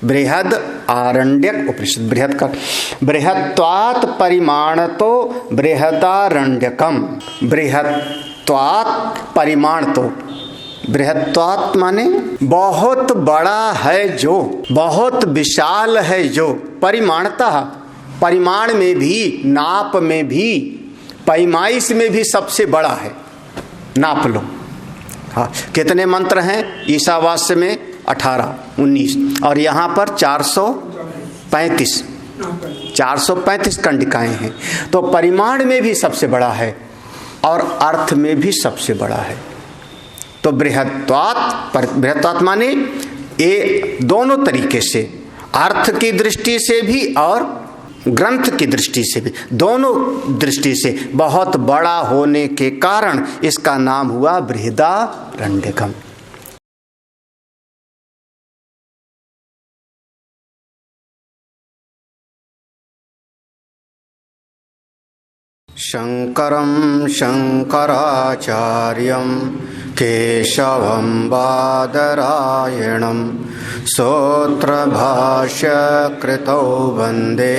बृहद आरण्यक उपनिषद। बृहद का बृहत्वात् परिमाण तो बृहदारण्यकम। बृहत्वात् परिमाण तो बृहत्वात् माने बहुत बड़ा है जो, बहुत विशाल है जो। परिमाणतः परिमाण में भी, नाप में भी, पैमाइश में भी सबसे बड़ा है। नाप लो। हाँ, कितने मंत्र हैं ईशावास्य में? 18, 19 और यहाँ पर 435 कंडिकाएं हैं। तो परिमाण में भी सबसे बड़ा है और अर्थ में भी सबसे बड़ा है। तो बृहत्वात् माने ये दोनों तरीके से, अर्थ की दृष्टि से भी और ग्रंथ की दृष्टि से भी, दोनों दृष्टि से बहुत बड़ा होने के कारण इसका नाम हुआ बृहदारण्यकम। शंकरं शंकराचार्यं केशवं बादरायणं सूत्रभाष्यकृतौ वन्दे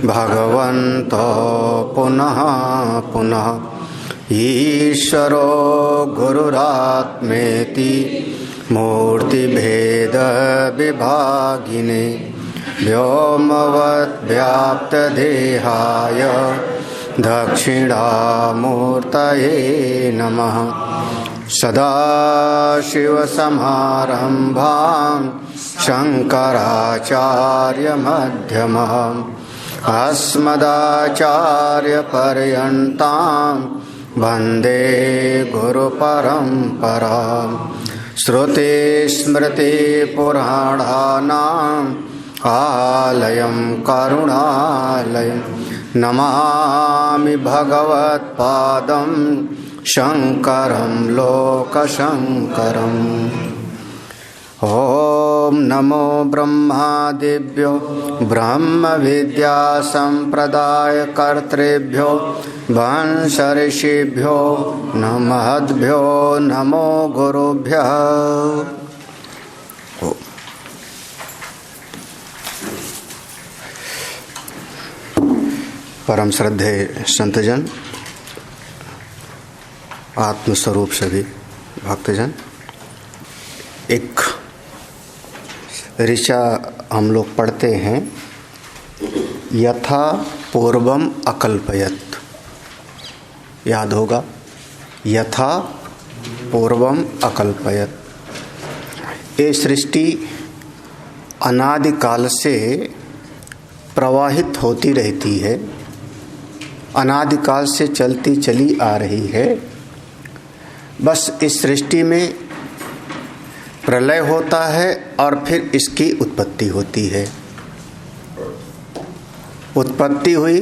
भगवन्तो पुनः पुनः। ईश्वरो गुरुरात्मेति मूर्तिभेदविभागिने व्योमवद्व्याप्तदेहाय दक्षिणामूर्तये नमः। सदाशिवसमारम्भां शंकराचार्यमध्यमाम् अस्मदाचार्यपर्यन्तां वन्दे गुरुपरम्पराम्। श्रुतिस्मृतिपुराणानाम् आलयं करुणालयं नमामि भगवत्पादं शंकरं लोकशंकरम्। ओम नमो ब्रह्मादिभ्यो ब्रह्म विद्या संप्रदाय कर्तृभ्यो वंश ऋषिभ्यो नमःभ्यो नमो गुरुभ्यः। परम श्रद्धेय संतजन, आत्मस्वरूप सभी भक्तजन, एक ऋचा हम लोग पढ़ते हैं, यथा पूर्वम अकल्पयत। याद होगा, यथा पूर्वम अकल्पयत। ये सृष्टि अनादिकाल से प्रवाहित होती रहती है, अनादिकाल से चलती चली आ रही है। बस इस सृष्टि में प्रलय होता है और फिर इसकी उत्पत्ति होती है। उत्पत्ति हुई,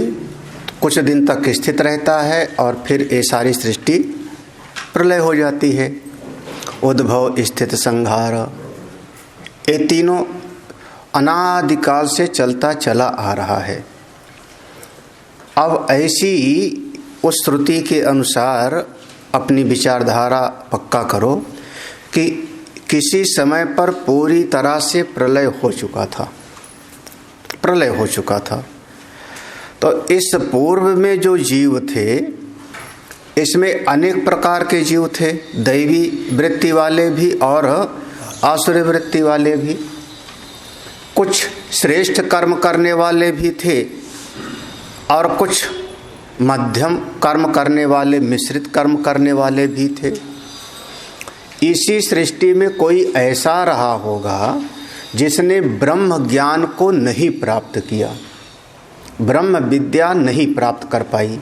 कुछ दिन तक स्थित रहता है और फिर ये सारी सृष्टि प्रलय हो जाती है। उद्भव, स्थित, संहार, ये तीनों अनादिकाल से चलता चला आ रहा है। अब ऐसी उस श्रुति के अनुसार अपनी विचारधारा पक्का करो कि किसी समय पर पूरी तरह से प्रलय हो चुका था, प्रलय हो चुका था। तो इस पूर्व में जो जीव थे, इसमें अनेक प्रकार के जीव थे, दैवी वृत्ति वाले भी और आसुरी वृत्ति वाले भी। कुछ श्रेष्ठ कर्म करने वाले भी थे और कुछ मध्यम कर्म करने वाले, मिश्रित कर्म करने वाले भी थे। इसी सृष्टि में कोई ऐसा रहा होगा जिसने ब्रह्म ज्ञान को नहीं प्राप्त किया, ब्रह्म विद्या नहीं प्राप्त कर पाई,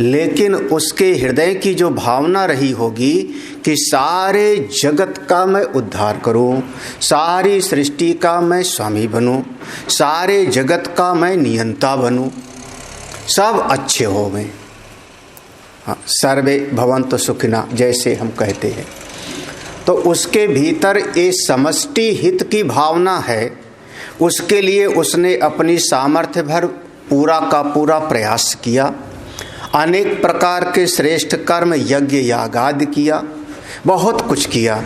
लेकिन उसके हृदय की जो भावना रही होगी कि सारे जगत का मैं उद्धार करूं, सारी सृष्टि का मैं स्वामी बनूं, सारे जगत का मैं नियंता बनूं, सब अच्छे हो गए। हाँ, सर्वे भवन्तु सुखिना जैसे हम कहते हैं। तो उसके भीतर ये समष्टि हित की भावना है। उसके लिए उसने अपनी सामर्थ्य भर पूरा का पूरा प्रयास किया, अनेक प्रकार के श्रेष्ठ कर्म, यज्ञ यागादि किया, बहुत कुछ किया।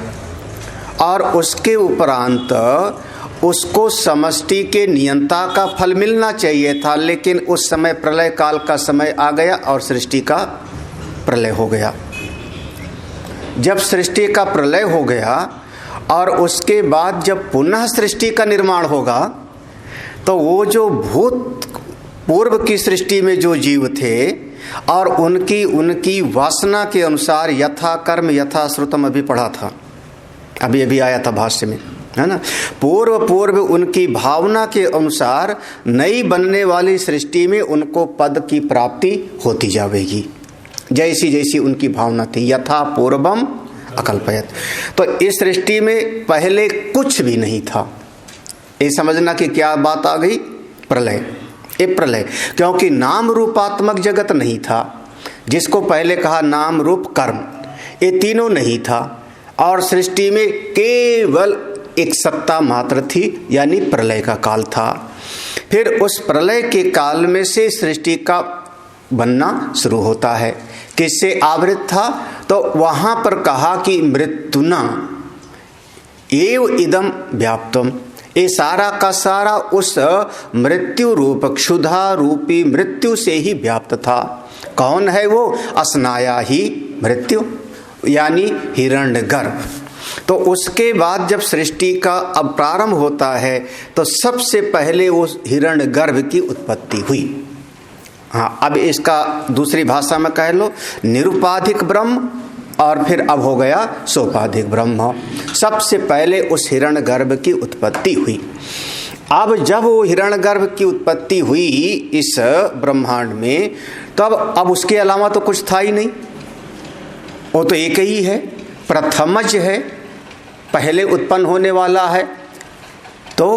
और उसके उपरांत उसको समष्टि के नियंता का फल मिलना चाहिए था, लेकिन उस समय प्रलय काल का समय आ गया और सृष्टि का प्रलय हो गया। जब सृष्टि का प्रलय हो गया और उसके बाद जब पुनः सृष्टि का निर्माण होगा, तो वो जो भूत पूर्व की सृष्टि में जो जीव थे और उनकी वासना के अनुसार यथा कर्म यथा श्रुतम, अभी पढ़ा था, अभी आया था भाष्य में, है ना। पूर्व उनकी भावना के अनुसार नई बनने वाली सृष्टि में उनको पद की प्राप्ति होती जाएगी, जैसी जैसी उनकी भावना थी। यथा पूर्वम अकल्पयत। तो इस सृष्टि में पहले कुछ भी नहीं था। ये समझना कि क्या बात आ गई, प्रलय। ये प्रलय, क्योंकि नाम रूपात्मक जगत नहीं था, जिसको पहले कहा नाम रूप कर्म, ये तीनों नहीं था, और सृष्टि में केवल एक सत्ता मात्र थी, यानी प्रलय का काल था। फिर उस प्रलय के काल में से सृष्टि का बनना शुरू होता है। किससे आवृत था? तो वहां पर कहा कि मृत्युना एव इदम व्याप्तम, ये सारा का सारा उस मृत्यु रूप क्षुधा रूपी मृत्यु से ही व्याप्त था। कौन है वो? अस्नाया ही मृत्यु, यानी हिरण्यगर्भ। तो उसके बाद जब सृष्टि का अब प्रारंभ होता है, तो सबसे पहले वो हिरण्यगर्भ की उत्पत्ति हुई। हाँ, अब इसका दूसरी भाषा में कह लो निरुपाधिक ब्रह्म, और फिर अब हो गया सोपाधिक ब्रह्म। सबसे पहले उस हिरण्यगर्भ की उत्पत्ति हुई। अब जब वो हिरण्यगर्भ की उत्पत्ति हुई इस ब्रह्मांड में, तब अब उसके अलावा तो कुछ था ही नहीं, वो तो एक ही है, प्रथमज है, पहले उत्पन्न होने वाला है। तो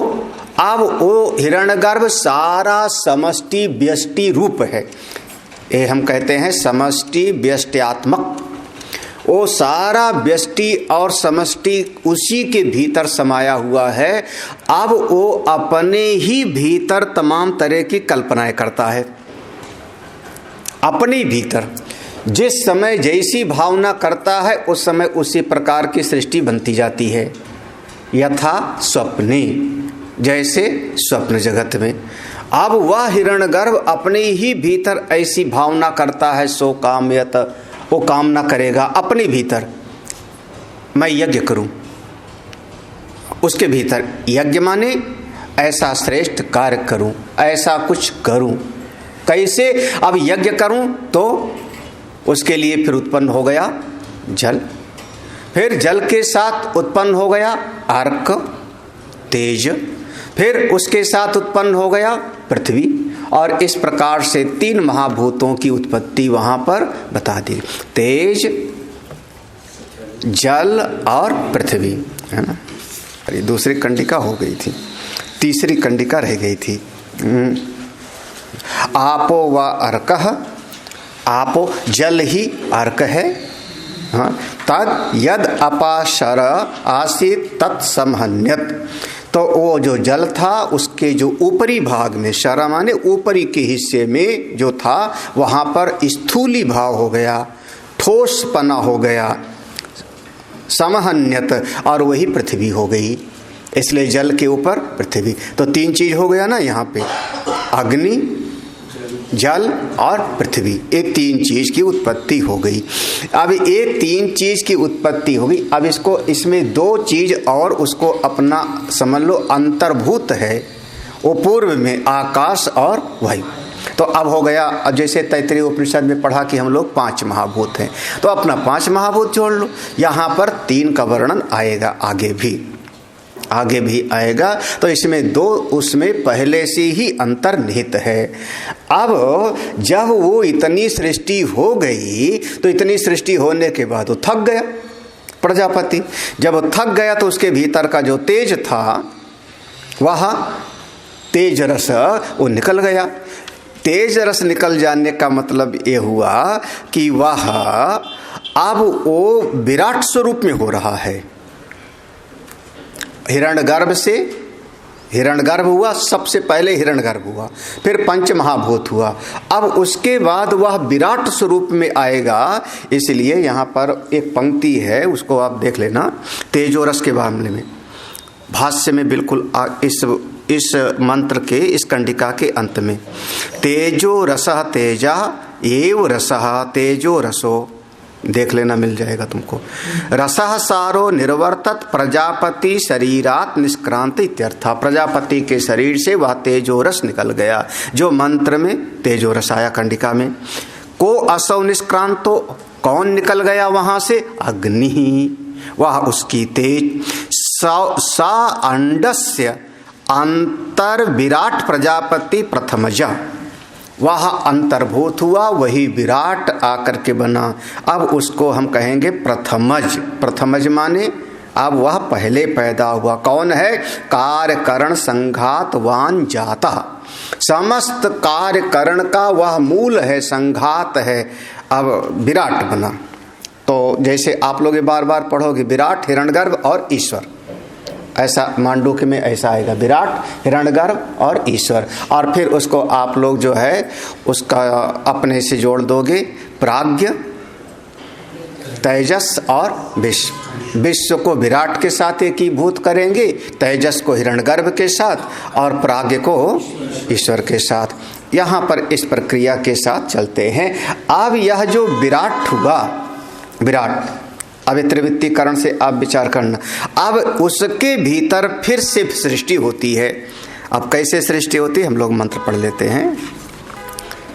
अब वो हिरण्यगर्भ सारा समष्टि व्यष्टि रूप है, ये हम कहते हैं समष्टि व्यष्ट्यात्मक। वो सारा व्यष्टि और समष्टि उसी के भीतर समाया हुआ है। अब वो अपने ही भीतर तमाम तरह की कल्पनाएं करता है, अपने भीतर जिस समय जैसी भावना करता है उस समय उसी प्रकार की सृष्टि बनती जाती है। यथा स्वप्ने, जैसे स्वप्न जगत में। अब वह हिरण्यगर्भ अपने ही भीतर ऐसी भावना करता है, सो कामयत, वो कामना करेगा अपने भीतर, मैं यज्ञ करूं। उसके भीतर यज्ञ माने ऐसा श्रेष्ठ कार्य करूं, ऐसा कुछ करूं। कैसे? अब यज्ञ करूं तो उसके लिए फिर उत्पन्न हो गया जल, फिर जल के साथ उत्पन्न हो गया अर्क तेज, फिर उसके साथ उत्पन्न हो गया पृथ्वी, और इस प्रकार से 3 महाभूतों की उत्पत्ति वहां पर बता दी, तेज, जल और पृथ्वी, है ना। अरे दूसरी कंडिका हो गई थी, तीसरी कंडिका रह गई थी। आपो व अर्कः, आपो जल ही अर्क है। हाँ, तद यद अपाशर आसीत तत्समहन्यत, तो वो जो जल था उसके जो ऊपरी भाग में, शरा माने ऊपरी के हिस्से में जो था, वहां पर स्थूली भाव हो गया, ठोसपना हो गया, समहन्यत, और वही पृथ्वी हो गई। इसलिए जल के ऊपर पृथ्वी, तो 3 चीज हो गया ना यहाँ पे, अग्नि, जल और पृथ्वी, ये 3 चीज की उत्पत्ति हो गई। अब ये 3 चीज की उत्पत्ति हो गई। अब इसको, इसमें 2 चीज और उसको अपना समझ लो अंतर्भूत है, वो पूर्व में आकाश और वायु। तो अब हो गया, अब जैसे तैत्तिरीय उपनिषद में पढ़ा कि हम लोग 5 महाभूत हैं, तो अपना 5 महाभूत जोड़ लो। यहाँ पर 3 का वर्णन आएगा, आगे भी आएगा। तो इसमें 2 उसमें पहले से ही अंतर निहित है। अब जब वो इतनी सृष्टि हो गई, तो इतनी सृष्टि होने के बाद वो थक गया प्रजापति। जब वो थक गया तो उसके भीतर का जो तेज था, वह तेज रस वो निकल गया। तेज रस निकल जाने का मतलब ये हुआ कि वह अब वो विराट स्वरूप में हो रहा है। हिरण्यगर्भ से हिरण्यगर्भ हुआ, सबसे पहले हिरण्यगर्भ हुआ, फिर 5 महाभूत हुआ। अब उसके बाद वह विराट स्वरूप में आएगा। इसलिए यहाँ पर एक पंक्ति है, उसको आप देख लेना तेजोरस के मामले में। भाष्य में बिल्कुल इस मंत्र के इस कंडिका के अंत में तेजो रसः तेजा एव रसः तेजो रसो, देख लेना, मिल जाएगा तुमको। रसः सारो निर्वर्तत प्रजापति शरीरात निष्क्रांत इत्यर्थ। प्रजापति के शरीर से वह तेजो रस निकल गया, जो मंत्र में तेजो रस आया कंडिका में। को असौ निष्क्रांतो, कौन निकल गया वहां से? अग्नि, वह उसकी तेज। सा अंडस्य अंतर विराट प्रजापति प्रथमज, वह अंतर्भूत हुआ, वही विराट आकर के बना। अब उसको हम कहेंगे प्रथमज। प्रथमज माने अब वह पहले पैदा हुआ। कौन है? कार्य करण संघातवान जाता, समस्त कार्य करण का वह मूल है, संघात है, अब विराट बना। तो जैसे आप लोग बार बार पढ़ोगे विराट, हिरण्यगर्भ और ईश्वर, ऐसा मांडूक्य में ऐसा आएगा, विराट, हिरण्यगर्भ और ईश्वर। और फिर उसको आप लोग जो है उसका अपने से जोड़ दोगे, प्राज्ञ, तेजस और विश्व। विश्व को विराट के साथ एकीभूत करेंगे, तेजस को हिरण्यगर्भ के साथ और प्राज्ञ को ईश्वर के साथ। यहाँ पर इस प्रक्रिया के साथ चलते हैं। अब यह जो विराट हुआ, विराट, अब त्रिवृत्तीकरण से आप विचार करना, अब उसके भीतर फिर से सृष्टि होती है। अब कैसे सृष्टि होती है हम लोग मंत्र पढ़ लेते हैं।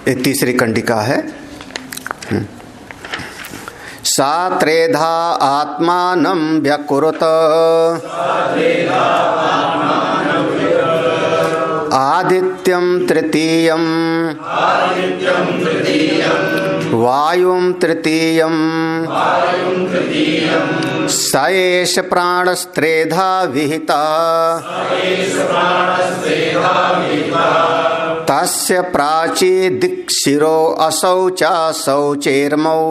ये तीसरी कंडिका है। सा त्रेधा आत्मानं व्याकुरुत आदित्यं तृतीयं वायुं तृतीयं स एष प्राणस्त्रेधा विहिता तस्य प्राची दिक्शिरो असौ चासौ चेर्मौ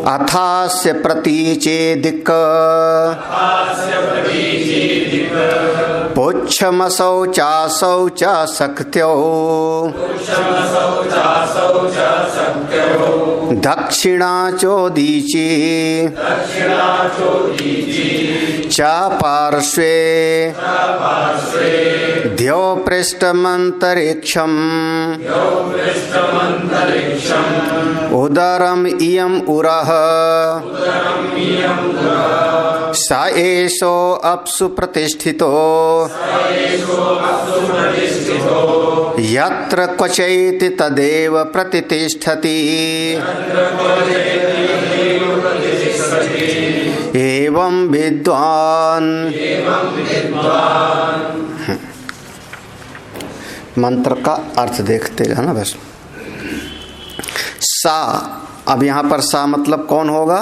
अथास्य प्रतीचे दिक् पुच्छमसौ चासौ च शक्त्यो दक्षिणा चोदीची च पार्श्वे द्यौ पृष्ठमन्तरिक्षम् उदरम् इयम् उरः स एषो अप्सु प्रतिष्ठितो यत्र क्वचैति तदेव प्रतिष्ठति एवं विद्वान। मंत्र का अर्थ देखते हैं ना बस। सा, अब यहाँ पर सा मतलब कौन होगा?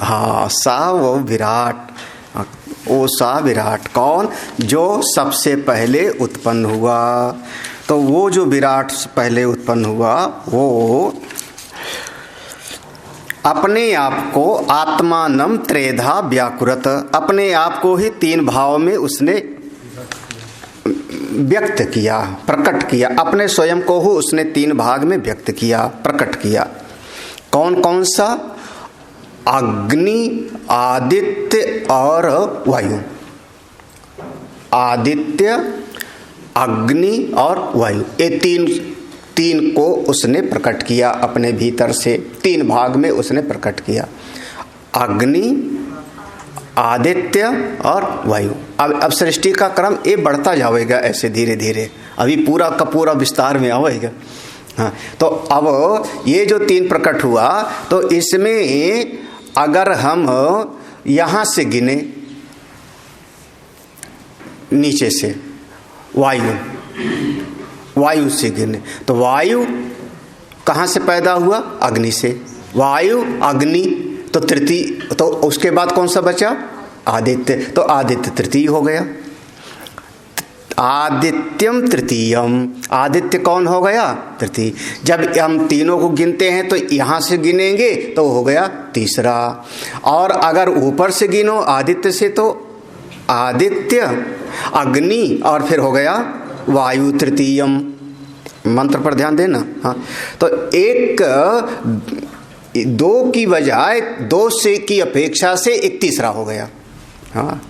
हाँ, सा वो विराट, वो सा विराट कौन? जो सबसे पहले उत्पन्न हुआ। तो वो जो विराट पहले उत्पन्न हुआ वो अपने आप को आत्मानं त्रेधा व्याकुरत, अपने आप को ही तीन भाव में उसने व्यक्त किया, प्रकट किया। अपने स्वयं को ही उसने तीन भाग में व्यक्त किया, प्रकट किया। कौन कौन सा? अग्नि, आदित्य और वायु। आदित्य, अग्नि और वायु, ये तीन को उसने प्रकट किया अपने भीतर से, तीन भाग में उसने प्रकट किया। अग्नि, आदित्य और वायु। अब सृष्टि का क्रम ये बढ़ता जाएगा ऐसे धीरे धीरे, अभी पूरा का पूरा विस्तार में आएगा। हाँ, तो अब ये जो तीन प्रकट हुआ, तो इसमें अगर हम यहाँ से गिने नीचे से, वायु से गिने तो वायु कहाँ से पैदा हुआ? अग्नि से। वायु, अग्नि, तो तृतीय, तो उसके बाद कौन सा बचा? आदित्य। तो आदित्य तृतीय हो गया। आदित्यम तृतीयम, आदित्य कौन हो गया? तृतीय। जब हम तीनों को गिनते हैं तो यहाँ से गिनेंगे तो हो गया तीसरा, और अगर ऊपर से गिनो आदित्य से तो आदित्य, अग्नि और फिर हो गया वायु तृतीयम। मंत्र पर ध्यान देना। हाँ, तो एक दो की बजाय दो से की अपेक्षा से एक तीसरा हो गया। हाँ,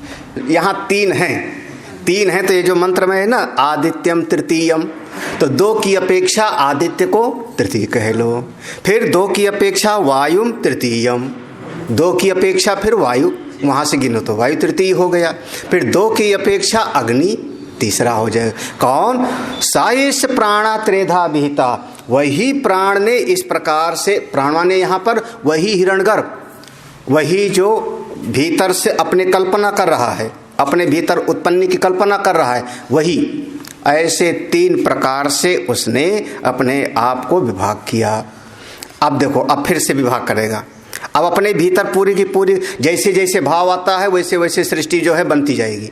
यहाँ तीन हैं तो ये जो मंत्र में है ना, आदित्यम तृतीयम, तो दो की अपेक्षा आदित्य को तृतीय कह लो। फिर दो की अपेक्षा वायुम तृतीयम, दो की अपेक्षा फिर वायु, वहां से गिनो तो वायु तृतीय हो गया। फिर दो की अपेक्षा अग्नि तीसरा हो जाएगा। कौन? सायेश प्राणा त्रेधा विहिता, वही प्राण ने इस प्रकार से, प्राणवा ने यहाँ पर वही हिरण्यगर्भ, वही जो भीतर से अपने कल्पना कर रहा है, अपने भीतर उत्पत्ति की कल्पना कर रहा है, वही ऐसे तीन प्रकार से उसने अपने आप को विभाग किया। अब देखो, अब फिर से विभाग करेगा। अब अपने भीतर पूरी की पूरी जैसे जैसे भाव आता है वैसे वैसे सृष्टि जो है बनती जाएगी।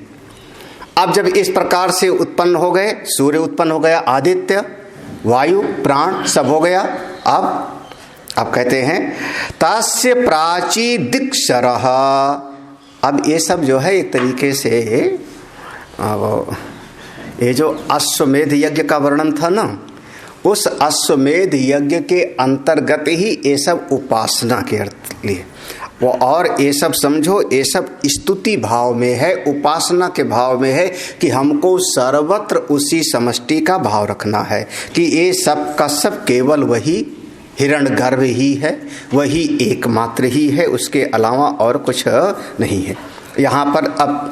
अब जब इस प्रकार से उत्पन्न हो गए, सूर्य उत्पन्न हो गया, आदित्य, वायु, प्राण सब हो गया। अब कहते हैं तास्य प्राची दिक्षरः। अब ये सब जो है एक तरीके से ये जो अश्वमेध यज्ञ का वर्णन था ना, उस अश्वमेध यज्ञ के अंतर्गत ही ये सब उपासना के अर्थ लिए वो, और ये सब समझो ये सब स्तुति भाव में है, उपासना के भाव में है कि हमको सर्वत्र उसी समष्टि का भाव रखना है कि ये सब का सब केवल वही हिरण्यगर्भ ही है, वही एकमात्र ही है, उसके अलावा और कुछ नहीं है। यहाँ पर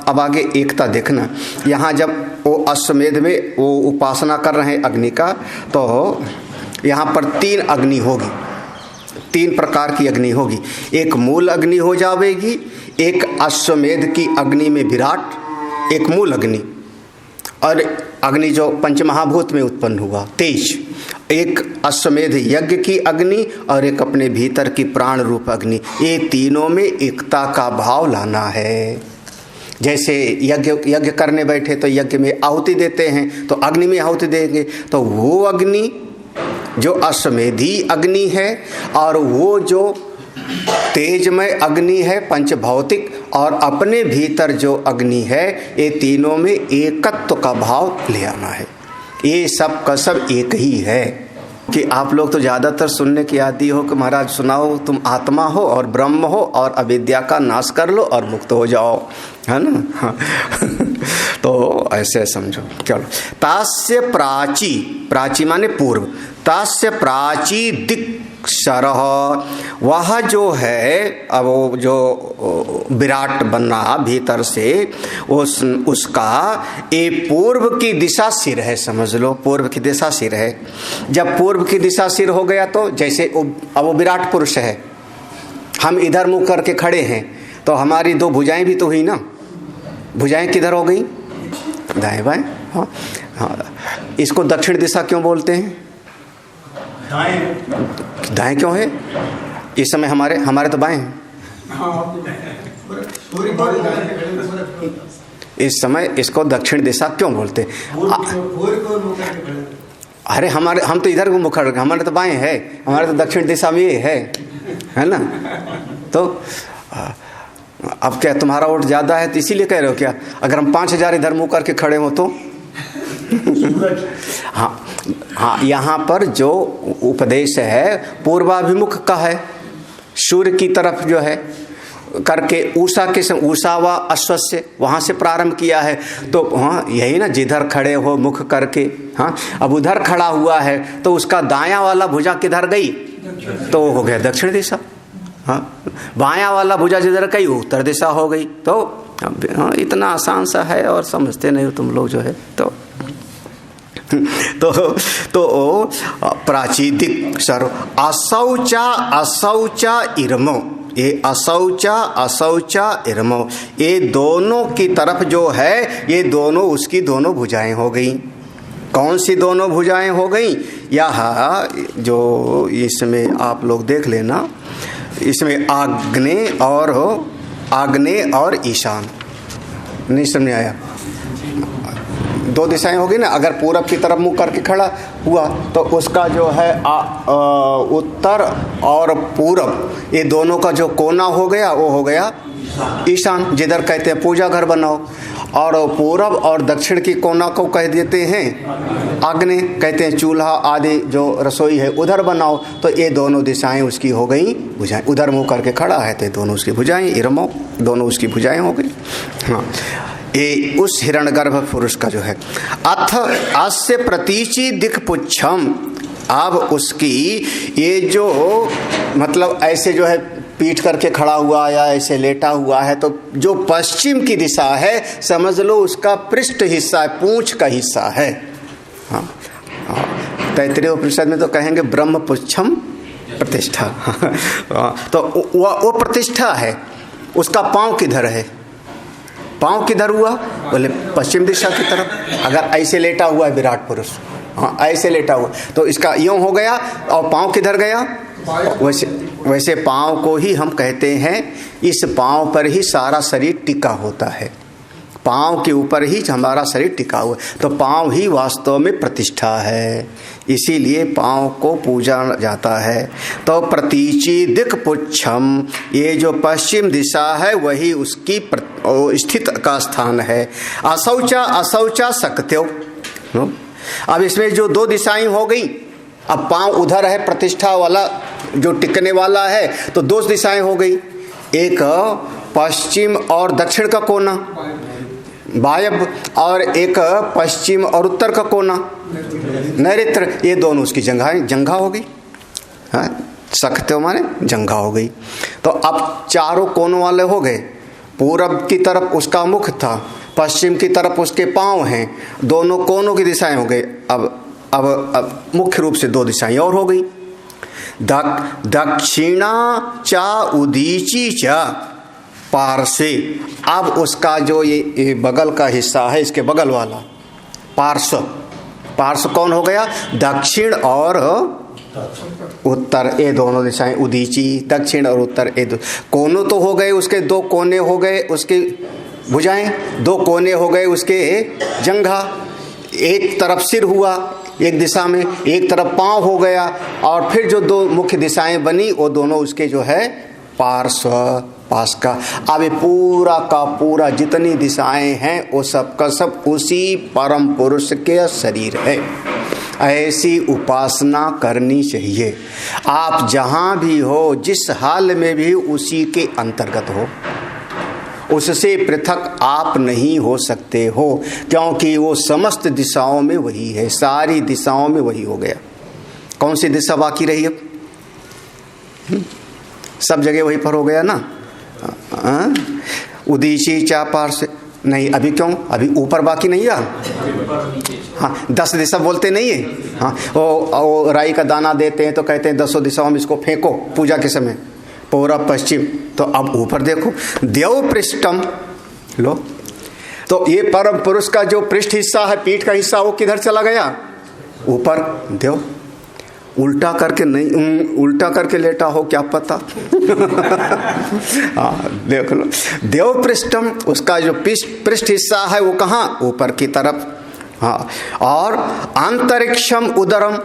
अब आगे एकता देखना। यहाँ जब वो अश्वमेध में वो उपासना कर रहे हैं अग्नि का, तो यहाँ पर तीन अग्नि होगी, तीन प्रकार की अग्नि होगी। एक मूल अग्नि हो जाएगी, एक अश्वमेध की अग्नि में विराट, एक मूल अग्नि, और अग्नि जो पंचमहाभूत में उत्पन्न हुआ तेज, एक अश्वमेध यज्ञ की अग्नि और एक अपने भीतर की प्राण रूप अग्नि। ये तीनों में एकता का भाव लाना है। जैसे यज्ञ करने बैठे तो यज्ञ में आहुति देते हैं, तो अग्नि में आहुति देंगे, तो वो अग्नि जो अश्वमेधी अग्नि है और वो जो तेजमय अग्नि है पंचभौतिक, और अपने भीतर जो अग्नि है, ये तीनों में एकत्व का भाव ले आना है। ये सब का सब एक ही है। कि आप लोग तो ज़्यादातर सुनने की आदि हो कि महाराज सुनाओ, तुम आत्मा हो और ब्रह्म हो और अविद्या का नाश कर लो और मुक्त हो जाओ, है ना। हाँ। तो ऐसे समझो। चलो, तास्य प्राची, प्राची माने पूर्व, तास्य प्राची दिक्षरः, वह जो है अब वो जो विराट बनना भीतर से उसका ये पूर्व की दिशा सिर है, समझ लो पूर्व की दिशा सिर है। जब पूर्व की दिशा सिर हो गया तो जैसे अब वो विराट पुरुष है, हम इधर मुंह करके खड़े हैं तो हमारी दो भुजाएं भी तो हुई ना, भुजाएं किधर हो गई? दाएं बाएं। हाँ हाँ, इसको दक्षिण दिशा क्यों बोलते हैं? दाएं क्यों है? इस समय हमारे तो बाएं हैं, इस समय इसको दक्षिण दिशा क्यों बोलते हैं? अरे हम तो इधर मुख रखे, हमारे तो बाएं है, हमारे तो दक्षिण दिशा में ये है ना। तो अब क्या तुम्हारा वोट ज्यादा है तो इसीलिए कह रहे हो क्या? अगर हम 5000 इधर मुंह करके खड़े हो तो हाँ, यहाँ पर जो उपदेश है पूर्वाभिमुख का है, सूर्य की तरफ जो है करके उषा के उषा व अश्वस्य वहाँ से प्रारंभ किया है। तो हाँ यही ना, जिधर खड़े हो मुख करके। हाँ, अब उधर खड़ा हुआ है तो उसका दायां वाला भुजा किधर गई? तो हो गया दक्षिण दिशा। हाँ, बायां वाला भुजा जिधर गई उत्तर दिशा हो गई। तो हाँ, इतना आसान सा है और समझते नहीं हो तुम लोग जो है। तो प्राचीदिक सर्व असौचा इरमो, ये असौचा इरमो, ये दोनों की तरफ जो है, ये दोनों उसकी दोनों भुजाएं हो गई। कौन सी दोनों भुजाएं हो गई? यह जो इसमें आप लोग देख लेना, इसमें आग्नेय और ईशान। नहीं समझ आया? दो दिशाएं होगी ना। अगर पूरब की तरफ मुंह करके खड़ा हुआ तो उसका जो है उत्तर और पूरब, ये दोनों का जो कोना हो गया वो हो गया ईशान, जिधर कहते हैं पूजा घर बनाओ। और पूरब और दक्षिण की कोना को कह देते हैं अग्नि, कहते हैं चूल्हा आदि जो रसोई है उधर बनाओ, तो ये दोनों दिशाएं उसकी हो गई भुजाएं। उधर मुंह करके खड़ा है तो दोनों उसकी भुजाएं, इरमो दोनों उसकी भुजाएं हो गई। हाँ, ये उस हिरण्यगर्भ पुरुष का जो है। अथ अस्य प्रतीचि दिक्पुच्छम, अब उसकी ये जो मतलब ऐसे जो है पीठ करके खड़ा हुआ या ऐसे लेटा हुआ है, तो जो पश्चिम की दिशा है समझ लो उसका पृष्ठ हिस्सा है, पूंछ का हिस्सा है। हाँ, तैत्तिरीय उपनिषद में तो कहेंगे ब्रह्म पुच्छम प्रतिष्ठा। तो वो प्रतिष्ठा है। उसका पांव किधर है? पांव किधर हुआ? बोले पश्चिम दिशा की तरफ। अगर ऐसे लेटा हुआ है विराट पुरुष, हाँ ऐसे लेटा हुआ, तो इसका यूं हो गया, और पांव किधर गया? वैसे पांव को ही हम कहते हैं, इस पांव पर ही सारा शरीर टिका होता है, पांव के ऊपर ही हमारा शरीर टिका हुआ है, तो पांव ही वास्तव में प्रतिष्ठा है, इसीलिए पांव को पूजा जाता है। तो प्रतीचि दिक्पुच्छम, ये जो पश्चिम दिशा है वही उसकी स्थित का स्थान है। असौचा असौचा सक्त्यो, अब इसमें जो दो दिशाएं हो गई, अब पांव उधर है प्रतिष्ठा वाला जो टिकने वाला है, तो दो दिशाएं हो गई, एक पश्चिम और दक्षिण का कोना वायव्य, और एक पश्चिम और उत्तर का कोना नैऋत्य, ये दोनों उसकी जंघा हो गई। हाँ, सक्त्यो माने जंघा हो गई। तो अब चारों कोनों वाले हो गए, पूरब की तरफ उसका मुख था, पश्चिम की तरफ उसके पांव हैं, दोनों कोनों की दिशाएं हो गई। अब मुख्य रूप से दो दिशाएं और हो गई, दक्षिणा चा उदीची चा पार्श्वे। अब उसका जो ये बगल का हिस्सा है, इसके बगल वाला पार्श्व, पार्श्व कौन हो गया? दक्षिण और उत्तर, ये दोनों दिशाएं उदीची, दक्षिण और उत्तर, ये दो कोनों तो हो गए, उसके दो कोने हो गए उसके भुजाएं, दो कोने हो गए उसके जंघा, एक तरफ सिर हुआ एक दिशा में, एक तरफ पांव हो गया, और फिर जो दो मुख्य दिशाएं बनी वो दोनों उसके जो है पार्श्व पास का। अब ये पूरा का पूरा जितनी दिशाएं हैं वो सब का सब उसी परम पुरुष के शरीर है। ऐसी उपासना करनी चाहिए। आप जहां भी हो, जिस हाल में भी उसी के अंतर्गत हो, उससे पृथक आप नहीं हो सकते हो, क्योंकि वो समस्त दिशाओं में वही है, सारी दिशाओं में वही हो गया। कौन सी दिशा बाकी रही अब? सब जगह वही पर हो गया ना। उदीची चा पार्श्व नहीं, अभी क्यों? अभी ऊपर बाकी नहीं है। हाँ, 10 दिशा बोलते नहीं है। हाँ, वो राई का दाना देते हैं तो कहते हैं 10 दिशाओं में इसको फेंको पूजा के समय, पूरब पश्चिम। तो अब ऊपर देखो, देव पृष्ठम लो, तो ये परम पुरुष का जो पृष्ठ हिस्सा है, पीठ का हिस्सा, वो किधर चला गया? ऊपर। देव उल्टा करके नहीं, उल्टा करके लेटा हो क्या पता। हाँ देख लो, देव पृष्ठम, उसका जो पृष्ठ हिस्सा है वो कहाँ? ऊपर की तरफ। हाँ, और अंतरिक्षम उदरम,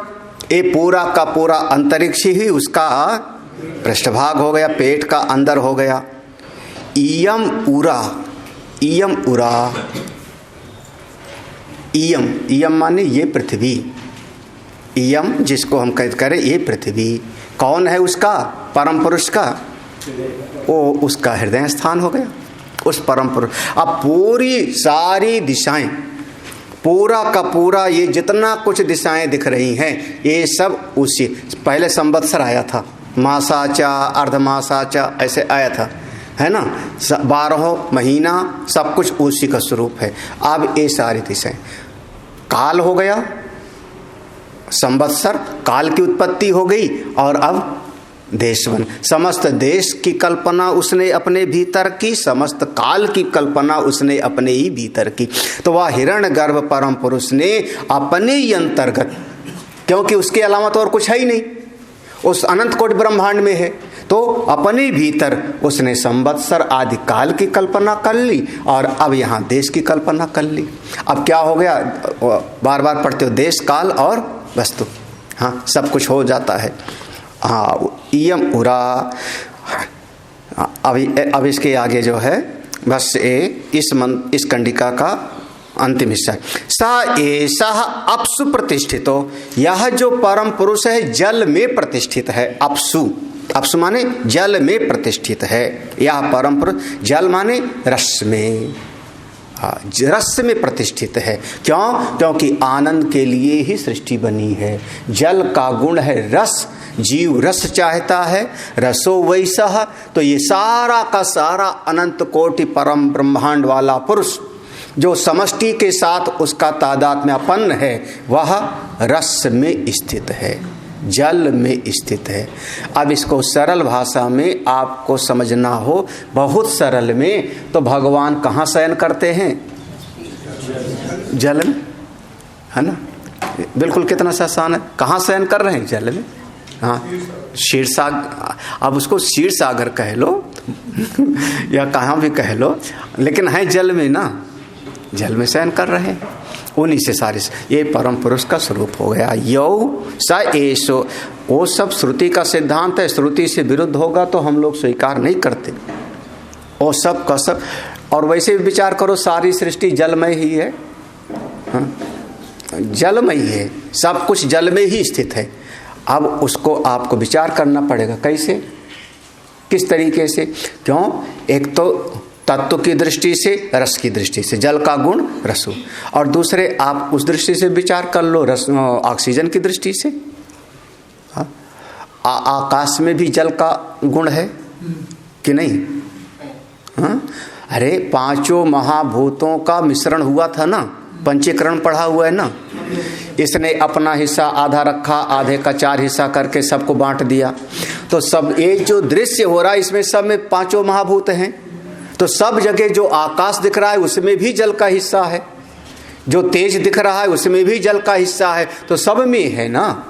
ये पूरा का पूरा अंतरिक्ष ही उसका पृष्ठभाग हो गया, पेट का अंदर हो गया। इयम उरा, इयम उरा, इयम, इयम माने ये पृथ्वी, इयम जिसको हम कैद करें ये पृथ्वी, कौन है उसका? परम पुरुष का, वो उसका हृदय स्थान हो गया, उस परम पुरुष। अब पूरी सारी दिशाएं, पूरा का पूरा ये जितना कुछ दिशाएं दिख रही हैं, ये सब उसी, पहले संवत्सर आया था, मासाचा अर्धमासाचा ऐसे आया था, है ना, 12 महीना सब कुछ उसी का स्वरूप है। अब ये सारी दिशाएं, काल हो गया, संवत्सर काल की उत्पत्ति हो गई, और अब देशवन, समस्त देश की कल्पना उसने अपने भीतर की, समस्त काल की कल्पना उसने अपने ही भीतर की। तो वह हिरण्यगर्भ परम पुरुष ने अपने ही अंतर्गत, क्योंकि उसके अलावा तो और कुछ है ही नहीं, उस अनंत कोटि ब्रह्मांड में है, तो अपने भीतर उसने संवत्सर आदि काल की कल्पना कर ली, और अब यहाँ देश की कल्पना कर ली। अब क्या हो गया? बार बार पढ़ते हो, देश काल और वस्तु, हाँ सब कुछ हो जाता है। हाँ, इयम उरा। अब इसके आगे जो है बस ये इस कंडिका का अंतिम हिस्सा। स एषः अपसु प्रतिष्ठितो, यह जो परम पुरुष है जल में प्रतिष्ठित है। अपसु, अपसु माने जल में प्रतिष्ठित है। यह परम पुरुष, जल माने रस में, रस में प्रतिष्ठित है। क्यों? क्योंकि आनंद के लिए ही सृष्टि बनी है। जल का गुण है रस, जीव रस चाहता है, रसो वैसह। तो ये सारा का सारा अनंत कोटि परम ब्रह्मांड वाला पुरुष जो समष्टि के साथ उसका तादात्म्यपन्न है, वह रस में स्थित है, जल में स्थित है। अब इसको सरल भाषा में आपको समझना हो, बहुत सरल में, तो भगवान कहाँ शयन करते हैं? जल में, है ना? बिल्कुल कितना सा आसान है। कहाँ शयन कर रहे हैं? जल में। हाँ, क्षीर सागर, अब उसको क्षीर सागर कह लो या कहाँ भी कह लो, लेकिन है जल में ना, जल में शयन कर रहे हैं। उन्हीं से सारे, ये परम पुरुष का स्वरूप हो गया। यौ स एषो, वो सब श्रुति का सिद्धांत है। श्रुति से विरुद्ध होगा तो हम लोग स्वीकार नहीं करते। वो सब का सब, और वैसे भी विचार करो, सारी सृष्टि जलमय ही है। हाँ? जलमय है, सब कुछ जल में ही स्थित है। अब उसको आपको विचार करना पड़ेगा, कैसे, किस तरीके से। क्यों? एक तो तत्व की दृष्टि से, रस की दृष्टि से, जल का गुण रसु, और दूसरे आप उस दृष्टि से विचार कर लो, रस ऑक्सीजन की दृष्टि से। आकाश में भी जल का गुण है कि नहीं? हाँ? अरे पांचों महाभूतों का मिश्रण हुआ था ना, पंचीकरण पढ़ा हुआ है ना। इसने अपना हिस्सा आधा रखा, आधे का 4 हिस्सा करके सबको बांट दिया। तो सब ये जो दृश्य हो रहा है, इसमें सब में पांचों महाभूत हैं। तो सब जगह जो आकाश दिख रहा है उसमें भी जल का हिस्सा है, जो तेज दिख रहा है उसमें भी जल का हिस्सा है। तो सब में है ना,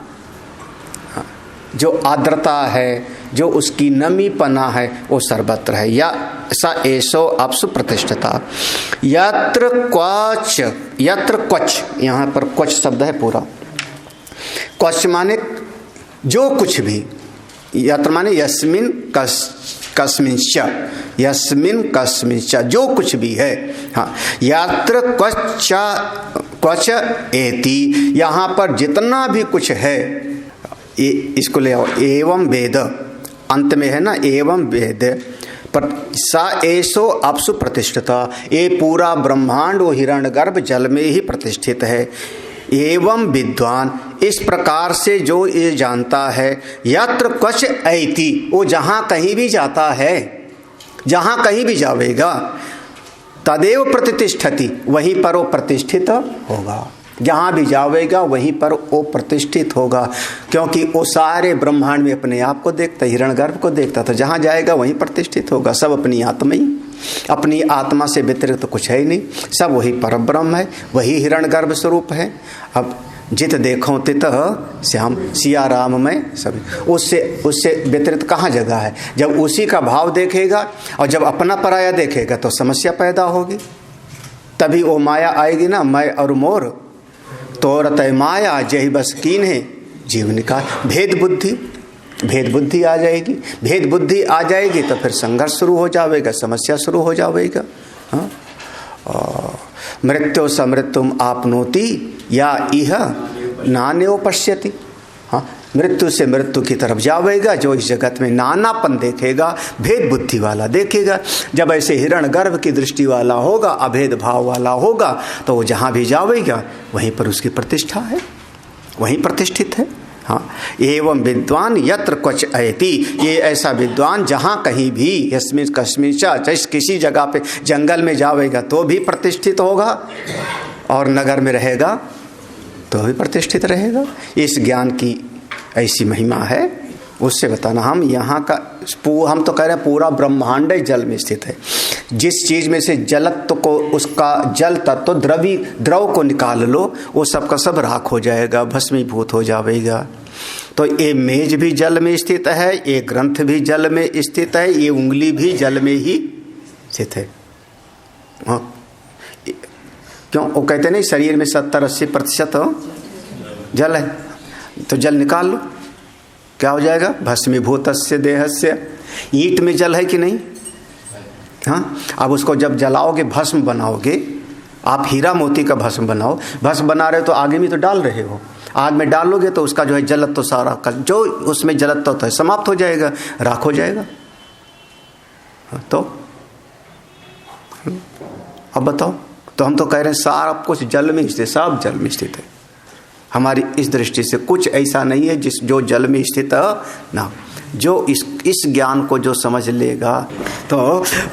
जो आर्द्रता है, जो उसकी नमीपना है, वो सर्वत्र है। या स एषो अपसु प्रतिष्ठिता। यत्र क्वच, यत्र क्वच, यहाँ पर क्वच शब्द है पूरा। क्वच माने जो कुछ भी, यत्र माने यस्मिन कस्मिंश्च, यस्मिन कस्मिंश्च, जो कुछ भी है। हाँ, यत्र क्वच एति, यहाँ पर जितना भी कुछ है, इसको ले आओ, एवं वेद, अंत में है ना, एवं वेद पर सा एषो अपसु प्रतिष्ठिता। ये पूरा ब्रह्मांड वो हिरण्यगर्भ जल में ही प्रतिष्ठित है। एवं विद्वान, इस प्रकार से जो ये जानता है, यत्र क्वच ऐति, वो जहाँ कहीं भी जाता है, जहाँ कहीं भी जावेगा, तदेव प्रतिष्ठति, वहीं पर वो प्रतिष्ठित होगा। जहाँ भी जावेगा वहीं पर वो प्रतिष्ठित होगा, क्योंकि वो सारे ब्रह्मांड में अपने आप को देखता, हिरण्यगर्भ को देखता, तो जहाँ जाएगा वहीं प्रतिष्ठित होगा। सब अपनी आत्मा ही, अपनी आत्मा से व्यतिरिक्त तो कुछ है ही नहीं, सब वही परब्रह्म है, वही हिरण्यगर्भ स्वरूप है। अब जित देखो तित श्याम, सिया राम में सभी, उससे व्यतिरिक्त कहाँ जगह है। जब उसी का भाव देखेगा और जब अपना पराया देखेगा तो समस्या पैदा होगी, तभी वो माया आएगी ना, मैं और मोर तोरत माया जही बस कीन है जीव निकाल। भेद बुद्धि आ जाएगी, भेद बुद्धि आ जाएगी तो फिर संघर्ष शुरू हो जाएगा, समस्या शुरू हो जाएगा। हाँ? मृत्यु समृत्युम आपनोति या इह नान्यो पश्यति। हाँ, मृत्यु से मृत्यु की तरफ जावेगा जो इस जगत में नानापन देखेगा, भेद बुद्धि वाला देखेगा। जब ऐसे हिरण्यगर्भ की दृष्टि वाला होगा, अभेद भाव वाला होगा, तो वो जहाँ भी जावेगा वहीं पर उसकी प्रतिष्ठा है, वहीं प्रतिष्ठित है। हाँ, एवं विद्वान यत्र क्वच ऐति, ये ऐसा विद्वान जहाँ कहीं भी, यस्मिन कस्मिन चाहे किसी जगह पे जंगल में जावेगा तो भी प्रतिष्ठित होगा, और नगर में रहेगा तो भी प्रतिष्ठित रहेगा। इस ज्ञान की ऐसी महिमा है, उससे बताना। हम यहाँ का हम तो कह रहे हैं पूरा ब्रह्मांड जल में स्थित है। जिस चीज में से जलत्व को, उसका जल तत्व द्रव को निकाल लो, वो सब का सब राख हो जाएगा, भस्मीभूत हो जाएगा। तो ये मेज भी जल में स्थित है, ये ग्रंथ भी जल में स्थित है, ये उंगली भी जल में ही स्थित है। क्यों? वो कहते नहीं शरीर में 70-80% जल है, तो जल निकाल लो, क्या हो जाएगा? भस्मीभूतस्य देहस्य। ईंट में जल है कि नहीं? हाँ, अब उसको जब जलाओगे, भस्म बनाओगे, आप हीरा मोती का भस्म बनाओ, भस्म बना रहे हो तो आगे में तो डाल रहे हो, आग में डालोगे तो उसका जो है जलत तो सारा जो उसमें जलत होता है समाप्त हो जाएगा, राख हो जाएगा। तो अब बताओ, तो हम तो कह रहे हैं सारा कुछ जल में स्थित, सब जल में स्थित है। हमारी इस दृष्टि से कुछ ऐसा नहीं है जो जल में स्थित ना, जो इस ज्ञान को जो समझ लेगा तो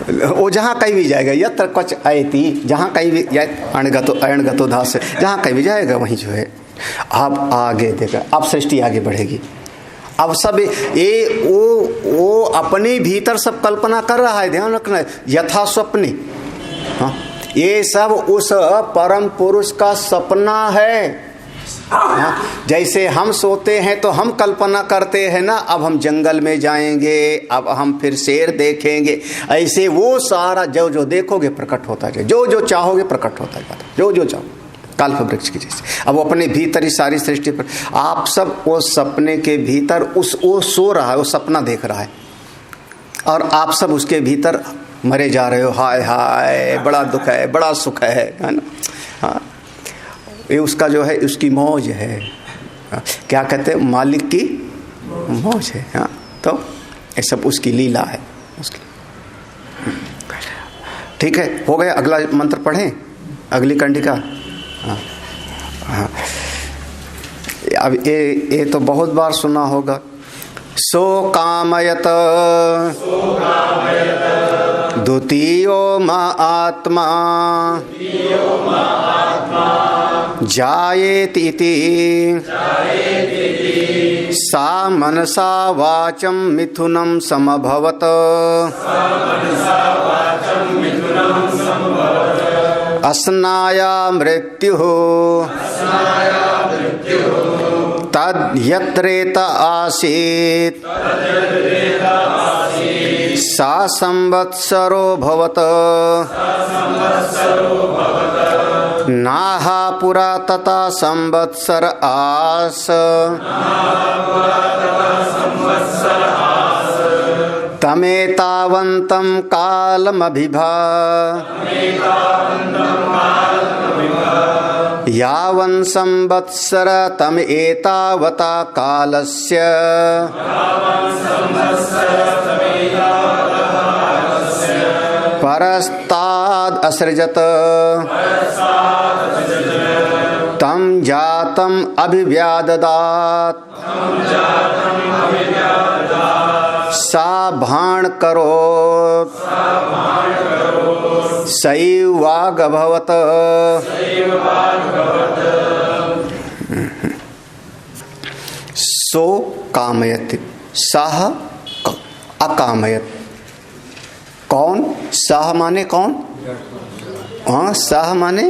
वो जहाँ कहीं भी जाएगा, यत्र क्वच अयति, जहाँ कहीं भी अणगतो धास, जहाँ कहीं भी जाएगा वहीं जो है आप आगे देखा, अब सृष्टि आगे बढ़ेगी। अब सब ये वो अपने भीतर सब कल्पना कर रहा है, ध्यान रखना, यथा स्वप्ने। हाँ, ये सब उस परम पुरुष का सपना है। हाँ, जैसे हम सोते हैं तो हम कल्पना करते हैं ना, अब हम जंगल में जाएंगे, अब हम फिर शेर देखेंगे, ऐसे वो सारा जो जो देखोगे प्रकट होता जाए, जो जो चाहोगे प्रकट होता जाता, जो जो चाहो, कल्प वृक्ष की जैसे। अब वो अपने भीतर ही सारी सृष्टि पर, आप सब वो सपने के भीतर वो सो रहा है, वो सपना देख रहा है, और आप सब उसके भीतर मरे जा रहे हो। हाय हाय, बड़ा दुख है, बड़ा सुख है ना। हाँ, ये उसका जो है, उसकी मौज है। क्या कहते हैं, मालिक की मौज है। हाँ, तो ये सब उसकी लीला है उसकी। ठीक है, हो गया। अगला मंत्र पढ़ें, अगली कंडिका। हाँ हाँ, अब ये तो बहुत बार सुना होगा। सो कामयत द्वितीयो मा आत्मा जायेतीति सा मनसा वाचं मिथुनं समभवत अस्नाया मृत्युः तद्यत्रेत आसीत् सा संवत्सरो भवत नाहा पुरा तथा संवत्सर आस तमेतावन्तं कालमभिभा यावन् संवत्सर तम एतावता कालस्य परस्ताद् असृजत तं जातम् अभिव्याददात् सा भाण करोत् सैवागभवत्। सो कामयति, सह अकामयत। कौन? सह माने कौन? हाँ, सह माने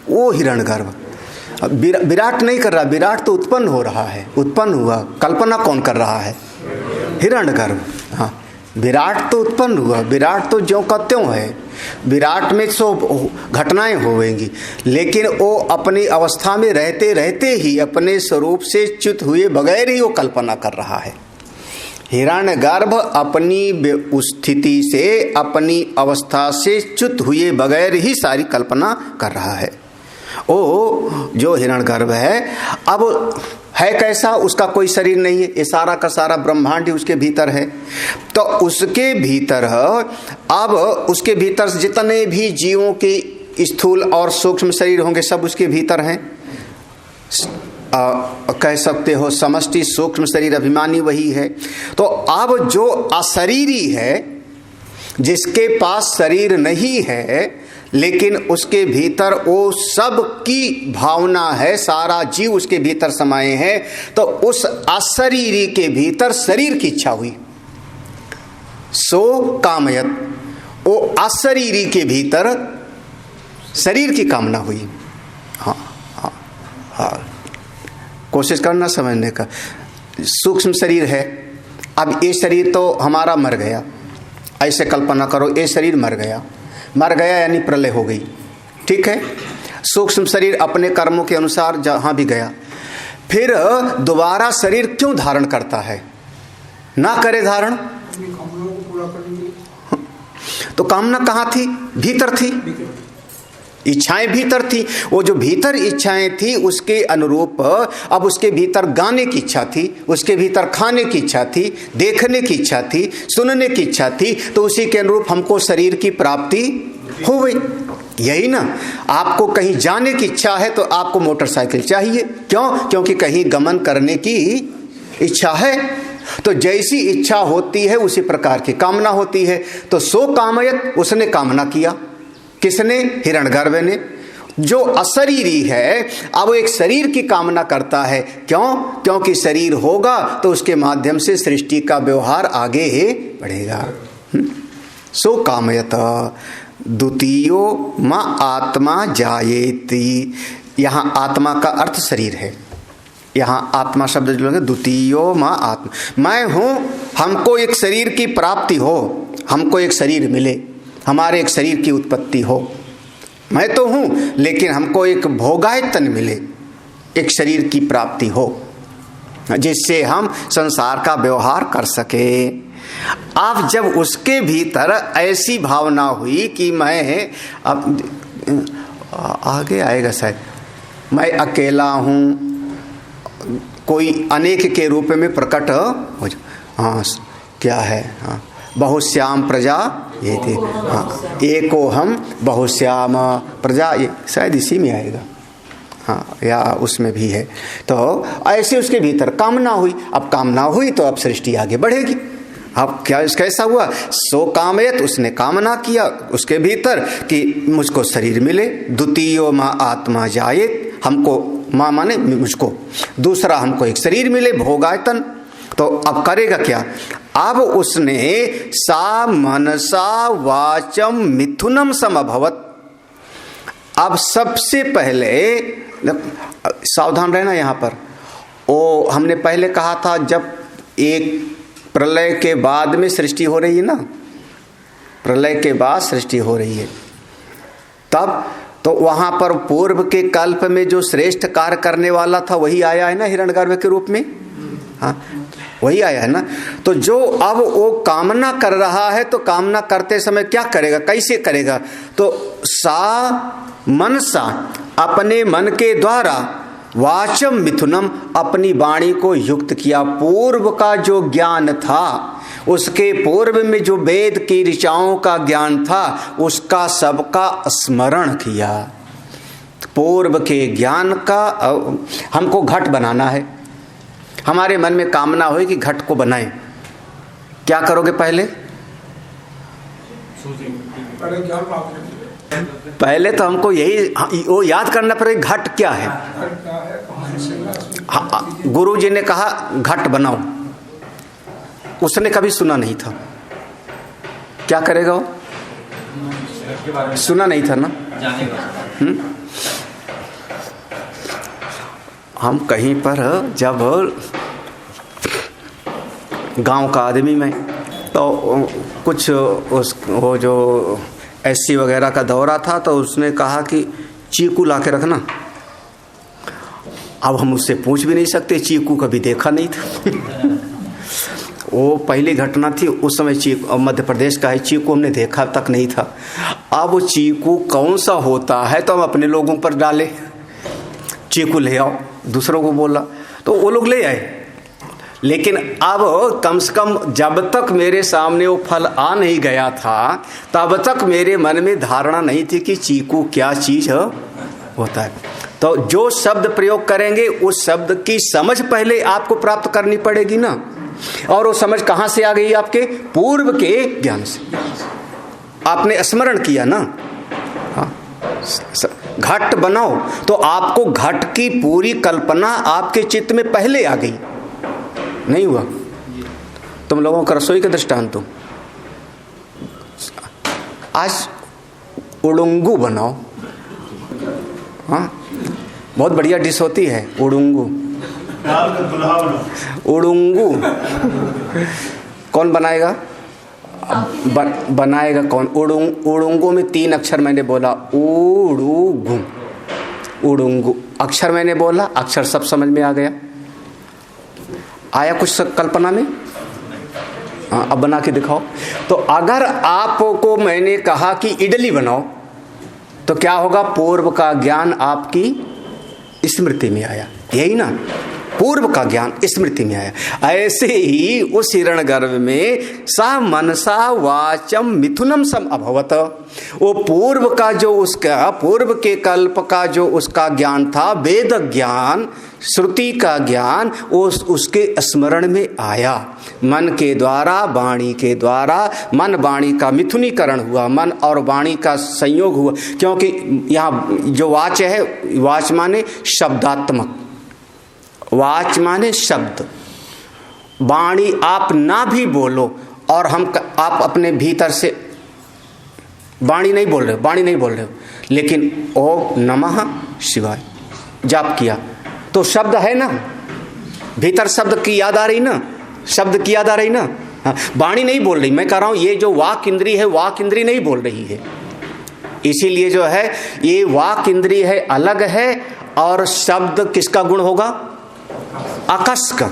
वो हिरण्यगर्भ। विराट नहीं कर रहा, विराट तो उत्पन्न हो रहा है, उत्पन्न हुआ। कल्पना कौन कर रहा है? हिरण्यगर्भ। हाँ, विराट तो उत्पन्न हुआ, विराट तो ज्यों का त्यों है, विराट में सो घटनाएं होंगी, लेकिन वो अपनी अवस्था में रहते रहते ही अपने स्वरूप से च्युत हुए बगैर ही वो कल्पना कर रहा है। हिरण्यगर्भ अपनी स्थिति से, अपनी अवस्था से च्युत हुए बगैर ही सारी कल्पना कर रहा है। ओ जो हिरण्यगर्भ है, अब है कैसा? उसका कोई शरीर नहीं है, ये सारा का सारा ब्रह्मांड ही उसके भीतर है। तो उसके भीतर, अब उसके भीतर जितने भी जीवों के स्थूल और सूक्ष्म शरीर होंगे सब उसके भीतर हैं। कह सकते हो समष्टि सूक्ष्म शरीर अभिमानी वही है। तो अब जो अशरीरी है, जिसके पास शरीर नहीं है, लेकिन उसके भीतर वो सब की भावना है, सारा जीव उसके भीतर समाये हैं, तो उस अशरीरी के भीतर शरीर की इच्छा हुई। सो कामयत, वो अशरीरी के भीतर शरीर की कामना हुई। हाँ हाँ हाँ, कोशिश करना समझने का। सूक्ष्म शरीर है, अब ये शरीर तो हमारा मर गया, ऐसे कल्पना करो, ये शरीर मर गया, मर गया यानी प्रलय हो गई, ठीक है। सूक्ष्म शरीर अपने कर्मों के अनुसार जहां भी गया, फिर दोबारा शरीर क्यों धारण करता है? ना करे धारण, तो कामना कहाँ थी? भीतर थी, इच्छाएं भीतर थी। वो जो भीतर इच्छाएं थी उसके अनुरूप अब उसके भीतर गाने की इच्छा थी, उसके भीतर खाने की इच्छा थी, देखने की इच्छा थी, सुनने की इच्छा थी, तो उसी के अनुरूप हमको शरीर की प्राप्ति हो गई। यही ना, आपको कहीं जाने की इच्छा है तो आपको मोटरसाइकिल चाहिए। क्यों? क्योंकि कहीं गमन करने की इच्छा है। तो जैसी इच्छा होती है उसी प्रकार की कामना होती है। तो सो कामयत, उसने कामना किया। किसने? हिरण्यगर्भ ने। जो अशरीरी है अब वो एक शरीर की कामना करता है। क्यों? क्योंकि शरीर होगा तो उसके माध्यम से सृष्टि का व्यवहार आगे बढ़ेगा। सो कामयत द्वितीयो मां आत्मा जायेति। यहाँ आत्मा का अर्थ शरीर है। यहाँ आत्मा शब्द जो है द्वितीयो मां आत्मा, मैं हूं, हमको एक शरीर की प्राप्ति हो, हमको एक शरीर मिले, हमारे एक शरीर की उत्पत्ति हो। मैं तो हूं लेकिन हमको एक भोगायतन मिले, एक शरीर की प्राप्ति हो जिससे हम संसार का व्यवहार कर सके। अब जब उसके भीतर ऐसी भावना हुई कि मैं, अब आगे आएगा शायद, मैं अकेला हूं, कोई अनेक के रूप में प्रकट हो। हाँ क्या है, हाँ बहुश्याम प्रजा ये थे, हाँ एको हम बहुश्याम प्रजा, ये शायद इसी में आएगा, हाँ या उसमें भी है। तो ऐसे उसके भीतर कामना हुई। अब कामना हुई तो अब सृष्टि आगे बढ़ेगी। अब क्या कैसा हुआ? सो कामयत, उसने कामना किया उसके भीतर कि मुझको शरीर मिले। द्वितीयो मां आत्मा जायेत, हमको, मां माने मुझको, दूसरा हमको एक शरीर मिले, भोगायतन। तो अब करेगा क्या? अब उसने सा मनसा वाचम मिथुनम समभवत। अब सबसे पहले सावधान रहना यहाँ पर। ओ हमने पहले कहा था जब एक प्रलय के बाद में सृष्टि हो रही है ना, प्रलय के बाद सृष्टि हो रही है, तब तो वहां पर पूर्व के कल्प में जो श्रेष्ठ कार्य करने वाला था वही आया है ना हिरण्यगर्भ के रूप में। हाँ वही आया है ना। तो जो अब वो कामना कर रहा है तो कामना करते समय क्या करेगा, कैसे करेगा? तो सा मनसा, अपने मन के द्वारा, वाचम मिथुनम, अपनी वाणी को युक्त किया। पूर्व का जो ज्ञान था, उसके पूर्व में जो वेद की ऋचाओं का ज्ञान था उसका सबका स्मरण किया। पूर्व के ज्ञान का, हमको घट बनाना है, हमारे मन में कामना हुई कि घट को बनाएं। क्या करोगे? पहले तो हमको यही वो याद करना पड़ेगा घट क्या है। गुरु जी ने कहा घट बनाओ, उसने कभी सुना नहीं था। क्या करेगा वो? सुना नहीं था ना। हम कहीं पर जब गांव का आदमी में तो कुछ वो जो एससी वगैरह का दौरा था तो उसने कहा कि चीकू ला के रखना। अब हम उससे पूछ भी नहीं सकते, चीकू कभी देखा नहीं था। वो पहली घटना थी, उस समय चीकू मध्य प्रदेश का है, चीकू हमने देखा तक नहीं था। अब वो चीकू कौन सा होता है तो हम अपने लोगों पर डाले, चीकू ले आओ, दूसरों को बोला तो वो लोग ले आए। लेकिन अब कम से कम जब तक मेरे सामने वो फल आ नहीं गया था तब तक मेरे मन में धारणा नहीं थी कि चीकू क्या चीज होता है। तो जो शब्द प्रयोग करेंगे उस शब्द की समझ पहले आपको प्राप्त करनी पड़ेगी ना। और वो समझ कहां से आ गई? आपके पूर्व के ज्ञान से, आपने स्मरण किया ना। हाँ, घट बनाओ तो आपको घट की पूरी कल्पना आपके चित्त में पहले आ गई। नहीं हुआ? तुम लोगों का रसोई का दृष्टांत दो। आज उड़ुंगू बनाओ। हाँ बहुत बढ़िया डिश होती है उड़ुंगू। उड़ुंगू कौन बनाएगा? बनाएगा कौन? उड़ुंगू में 3 अक्षर मैंने बोला, उड़ुगु, उड़ुंगू अक्षर मैंने बोला, अक्षर सब समझ में आ गया। आया कुछ कल्पना में? हाँ, अब बना के दिखाओ। तो अगर आपको मैंने कहा कि इडली बनाओ, तो क्या होगा? पूर्व का ज्ञान आपकी स्मृति में आया, यही ना, पूर्व का ज्ञान स्मृति में आया। ऐसे ही उस हिरण्यगर्भ में सा मनसा वाचम मिथुनम सम अभवत, वो पूर्व का जो उसका पूर्व के कल्प का जो उसका ज्ञान था, वेद ज्ञान, श्रुति का ज्ञान, उसके स्मरण में आया। मन के द्वारा, वाणी के द्वारा, मन वाणी का मिथुनीकरण हुआ, मन और वाणी का संयोग हुआ। क्योंकि यहाँ जो वाच है, वाच माने शब्दात्मक, वाच माने शब्द। वाणी आप ना भी बोलो और आप अपने भीतर से वाणी नहीं बोल रहे हो, लेकिन ओम नमः शिवाय जाप किया तो शब्द है ना, भीतर शब्द की याद आ रही ना, शब्द की याद आ रही ना। हाँ, वाणी नहीं बोल रही, मैं कह रहा हूं ये जो वाक इंद्री है, वाक इंद्री नहीं बोल रही है। इसीलिए जो है ये वाक इंद्री है, अलग है, और शब्द किसका गुण होगा? आकाश का।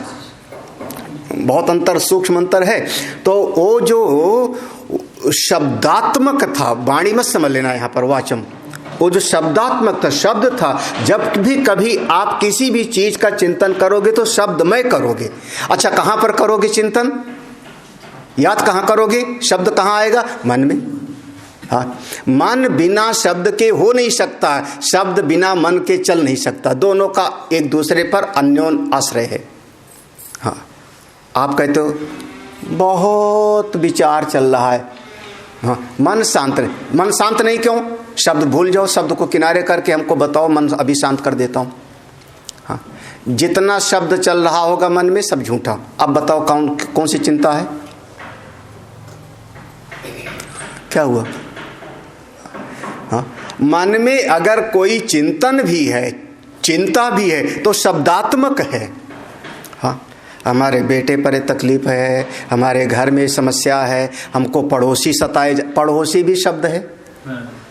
बहुत अंतर, सूक्ष्म अंतर है। तो वो जो शब्दात्मक था, वाणी मत समझ लेना यहां पर, वाचम, वो जो शब्दात्मक था, शब्द था। जब भी कभी आप किसी भी चीज का चिंतन करोगे तो शब्दमय करोगे। अच्छा, कहां पर करोगे चिंतन? याद कहां करोगे? शब्द कहां आएगा? मन में। हाँ, मन बिना शब्द के हो नहीं सकता, शब्द बिना मन के चल नहीं सकता। दोनों का एक दूसरे पर अन्योन आश्रय है। हाँ, आप कहते हो बहुत विचार चल रहा है, हाँ, मन शांत नहीं। मन शांत नहीं क्यों? शब्द भूल जाओ, शब्द को किनारे करके हमको बताओ, मन अभी शांत कर देता हूं। हाँ, जितना शब्द चल रहा होगा मन में सब झूठा। अब बताओ कौन सी चिंता है? क्या हुआ? हाँ, मन में अगर कोई चिंतन भी है, चिंता भी है, तो शब्दात्मक है। हाँ, हमारे बेटे पर तकलीफ है, हमारे घर में समस्या है, हमको पड़ोसी सताए, पड़ोसी भी शब्द है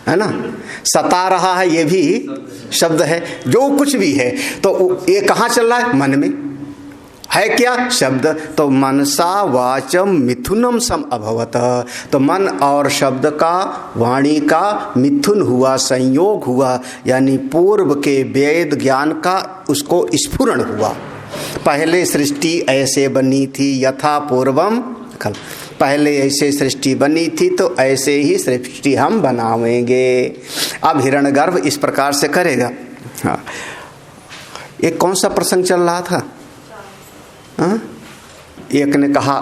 ना, सता रहा है, ये भी शब्द है। जो कुछ भी है तो ये कहाँ चल रहा है? मन में है। क्या शब्द? तो मनसा वाचम मिथुनम सम अभवत, तो मन और शब्द का, वाणी का मिथुन हुआ, संयोग हुआ, यानी पूर्व के वेद ज्ञान का उसको स्फुरण हुआ। पहले सृष्टि ऐसे बनी थी, यथा पूर्वम कल, पहले ऐसे सृष्टि बनी थी तो ऐसे ही सृष्टि हम बनावेंगे। अब हिरण्यगर्भ इस प्रकार से करेगा। हाँ, एक कौन सा प्रसंग चल रहा था? हाँ? एक ने कहा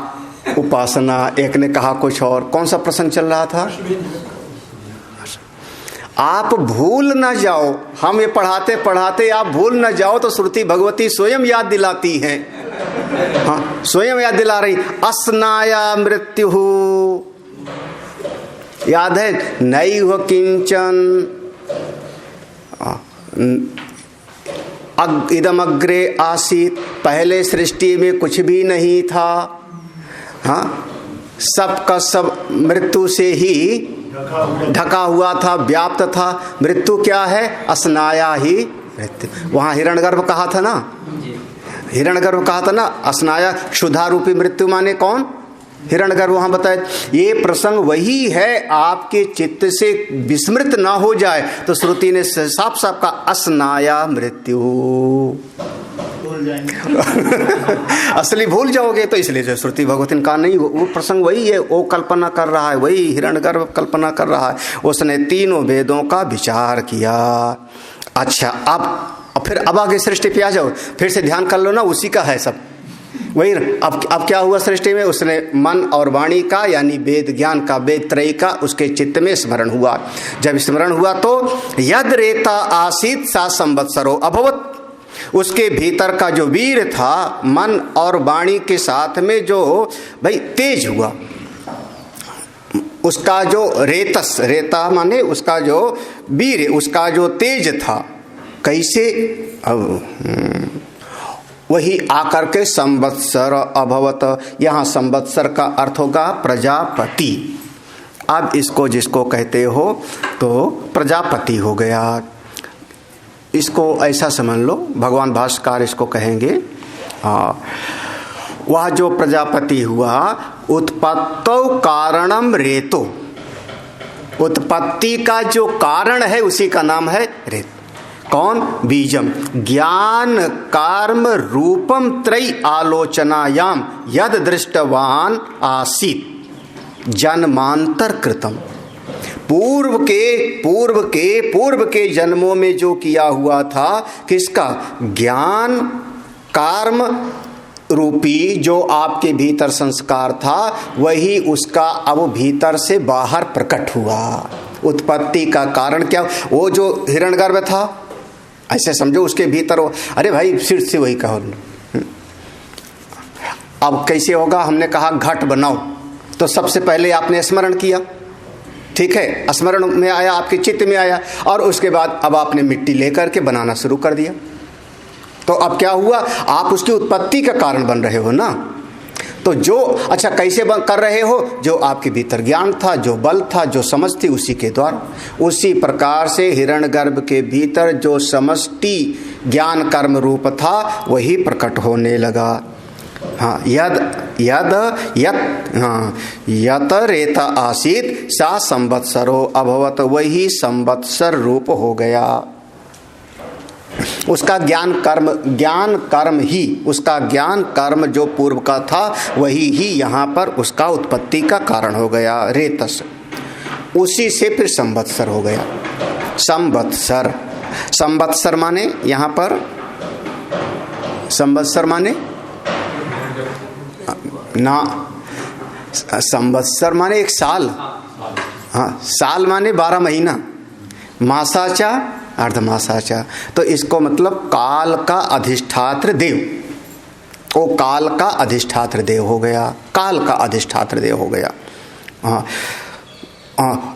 उपासना, एक ने कहा कुछ और। कौन सा प्रसंग चल रहा था? आप भूल न जाओ, हम ये पढ़ाते पढ़ाते आप भूल न जाओ तो श्रुति भगवती स्वयं याद दिलाती है। हाँ, स्वयं याद दिला रही। अस्नाया मृत्यु, याद है? नैव किंचन इदम अग्रे आसीत, पहले सृष्टि में कुछ भी नहीं था। हाँ, सब का सब मृत्यु से ही ढका हुआ था, व्याप्त था। मृत्यु क्या है? अस्नाया ही मृत्यु। वहां हिरण्यगर्भ कहा था ना, हिरण्यगर्भ कहा था ना, अस्नाया क्षुधा रूपी मृत्यु माने कौन? हिरण्यगर्भ। वहां बताए ये प्रसंग वही है, आपके चित्त से विस्मृत ना हो जाए तो श्रुति ने साफ साफ का अस्नाया मृत्यु असली भूल जाओगे तो इसलिए जो श्रुति भगवती ने कहा नहीं, वो प्रसंग वही है, वो कल्पना कर रहा है, वही हिरण्यगर्भ कल्पना कर रहा है। उसने तीनों वेदों का विचार किया। अच्छा, अब फिर अब आगे सृष्टि पे आ जाओ, फिर से ध्यान कर लो ना, उसी का है सब वही। अब क्या हुआ सृष्टि में? उसने मन और वाणी का, यानी वेद ज्ञान का, वेद त्रयी का उसके चित्त में स्मरण हुआ। जब स्मरण हुआ तो यद रेता आसीत सा संवत्सरो अभवत, उसके भीतर का जो वीर था, मन और वाणी के साथ में जो भाई तेज हुआ, उसका जो रेतस, रेता माने उसका जो वीर, उसका जो तेज था, कैसे? वही आकर के संवत्सर अभवत। यहाँ संवत्सर का अर्थ होगा प्रजापति। अब इसको जिसको कहते हो तो प्रजापति हो गया। इसको ऐसा समझ लो, भगवान भाष्यकार इसको कहेंगे वह जो प्रजापति हुआ, उत्पत्तौ कारणम रेतो, उत्पत्ति का जो कारण है उसी का नाम है रेत। कौन? बीजम ज्ञान कर्म रूपम त्रय आलोचनायाम यद दृष्टवान आसीत जन्मांतर कृतम। पूर्व के जन्मों में जो किया हुआ था, किसका? ज्ञान कर्म रूपी जो आपके भीतर संस्कार था, वही उसका अब भीतर से बाहर प्रकट हुआ। उत्पत्ति का कारण क्या? वो जो हिरण्यगर्भ था, ऐसे समझो उसके भीतर हो, अरे भाई सिर से वही कहो। अब कैसे होगा? हमने कहा घट बनाओ, तो सबसे पहले आपने स्मरण किया, ठीक है, स्मरण में आया, आपके चित्त में आया, और उसके बाद अब आपने मिट्टी लेकर के बनाना शुरू कर दिया। तो अब क्या हुआ? आप उसकी उत्पत्ति का कारण बन रहे हो ना। तो जो अच्छा कैसे कर रहे हो? जो आपके भीतर ज्ञान था, जो बल था, जो समझ थी, उसी के द्वारा। उसी प्रकार से हिरण्यगर्भ के भीतर जो समष्टि ज्ञान कर्म रूप था, वही प्रकट होने लगा। हाँ, यत रेता आसीत सा संवत्सरो अभवत, वही संवत्सर रूप हो गया। उसका ज्ञान कर्म ही, उसका ज्ञान कर्म जो पूर्व का था, वही ही यहाँ पर उसका उत्पत्ति का कारण हो गया। रेतस, उसी से फिर संवत्सर हो गया। संवत्सर माने यहाँ पर, संवत्सर माने ना, संवत्सर माने एक साल। हाँ, साल माने 12 महीना। मासाचा अर्धमासाचा, तो इसको मतलब काल का अधिष्ठात्र देव, वो काल का अधिष्ठात्र देव हो गया, काल का अधिष्ठात्र देव हो गया।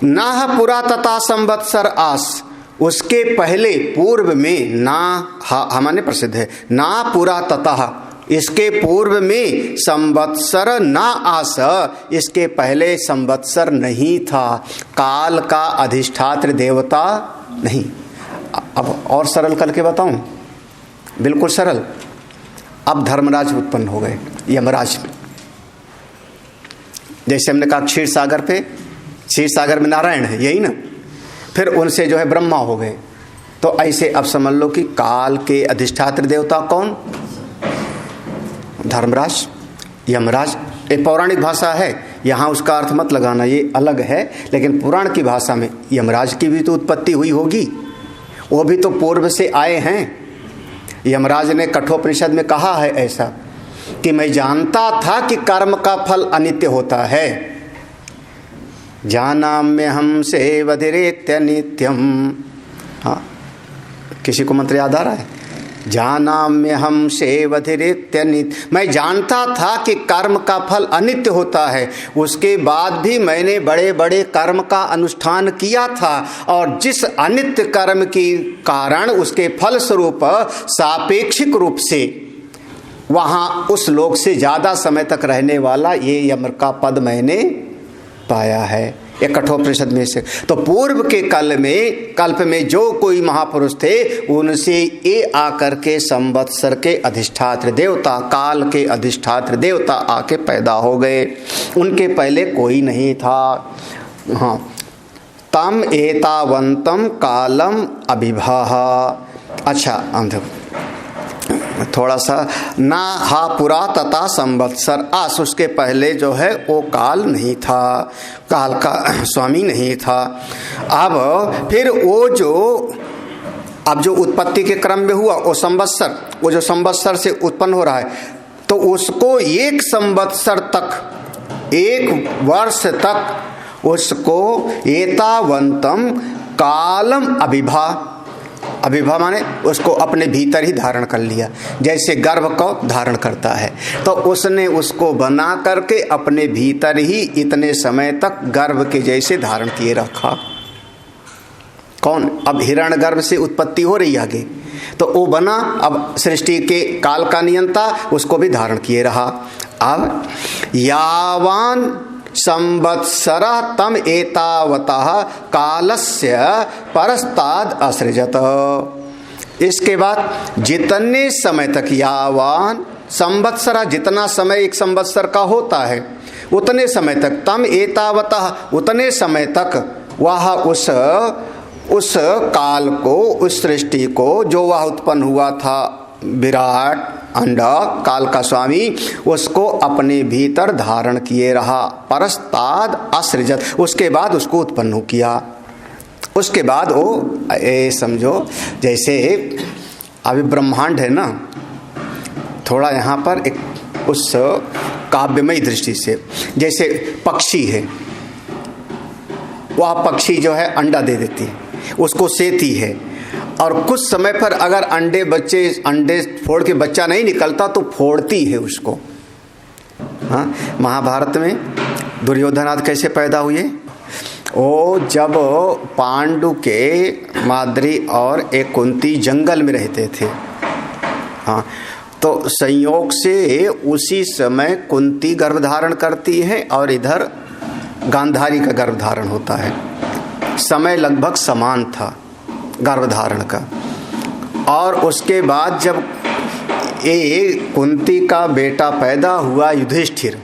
ना पुरा तथा संवत्सर आस, उसके पहले पूर्व में ना हमारे प्रसिद्ध है, ना पुरा तथा, इसके पूर्व में संवत्सर ना आस, इसके पहले संवत्सर नहीं था, काल का अधिष्ठात्र देवता नहीं। अब और सरल करके बताऊं, बिल्कुल सरल। अब धर्मराज उत्पन्न हो गए, यमराज में। जैसे हमने कहा क्षीर सागर में नारायण है, यही ना। फिर उनसे जो है ब्रह्मा हो गए। तो ऐसे अब समझ लो कि काल के अधिष्ठात्र देवता कौन? धर्मराज, यमराज। ये पौराणिक भाषा है, यहाँ उसका अर्थ मत लगाना, ये अलग है। लेकिन पुराण की भाषा में यमराज की भी तो उत्पत्ति हुई होगी, वो भी तो पूर्व से आए हैं। यमराज ने कठोपनिषद में कहा है ऐसा कि मैं जानता था कि कर्म का फल अनित्य होता है। जानाम्य हम से वधिरेत्य नित्यम। हाँ, किसी को मंत्र याद आ रहा है? जानाम्य हम से वधिरेत्य नित्य, मैं जानता था कि कर्म का फल अनित्य होता है, उसके बाद भी मैंने बड़े बड़े कर्म का अनुष्ठान किया था, और जिस अनित्य कर्म के कारण उसके फल स्वरूप सापेक्षिक रूप से वहाँ उस लोक से ज्यादा समय तक रहने वाला ये यम का पद मैंने पाया है। एक कठोपनिषद में से। तो पूर्व के कल्प में जो कोई महापुरुष थे, उनसे ये आकर के संवत्सर के अधिष्ठात्र देवता, काल के अधिष्ठात्र देवता आके पैदा हो गए। उनके पहले कोई नहीं था। हाँ, तम एतावंतम कालम अभिभाह। अच्छा, अंध थोड़ा सा ना हा पुरा तथा संवत्सर आस, उसके पहले जो है वो काल नहीं था, काल का स्वामी नहीं था। अब फिर वो जो अब जो उत्पत्ति के क्रम में हुआ वो संवत्सर, वो जो संवत्सर से उत्पन्न हो रहा है, तो उसको एक संवत्सर तक, एक वर्ष तक उसको एतावंतम कालम अभिभा माने उसको अपने भीतर ही धारण कर लिया, जैसे गर्भ को धारण करता है। तो उसने उसको बना करके अपने भीतर ही इतने समय तक गर्भ के जैसे धारण किए रखा। कौन? अब हिरण्यगर्भ से उत्पत्ति हो रही आगे, तो वो बना, अब सृष्टि के काल का नियंता, उसको भी धारण किए रहा। अब यावान संवत्सर तम एतावतः कालस्य परस्ताद असृजत। इसके बाद जितने समय तक, यावान संवत्सरा, जितना समय एक संवत्सर का होता है उतने समय तक, तम एतावतः, उतने समय तक वह उस काल को, उस सृष्टि को, जो वह उत्पन्न हुआ था विराट अंडा काल का स्वामी, उसको अपने भीतर धारण किए रहा। परस्ताद असृजत, उसके बाद उसको उत्पन्न किया। उसके बाद वो समझो जैसे अभी ब्रह्मांड है ना, थोड़ा यहाँ पर एक उस काव्यमयी दृष्टि से, जैसे पक्षी है, वह पक्षी जो है अंडा दे देती है, उसको सेती है, और कुछ समय पर अगर अंडे फोड़ के बच्चा नहीं निकलता तो फोड़ती है उसको। हाँ, महाभारत में दुर्योधन आदि कैसे पैदा हुए? ओ जब पांडु के माद्री और एक कुंती जंगल में रहते थे, हाँ, तो संयोग से उसी समय कुंती गर्भधारण करती है और इधर गांधारी का गर्भधारण होता है। समय लगभग समान था गर्भधारण का। और उसके बाद जब ये कुंती का बेटा पैदा हुआ, युधिष्ठिर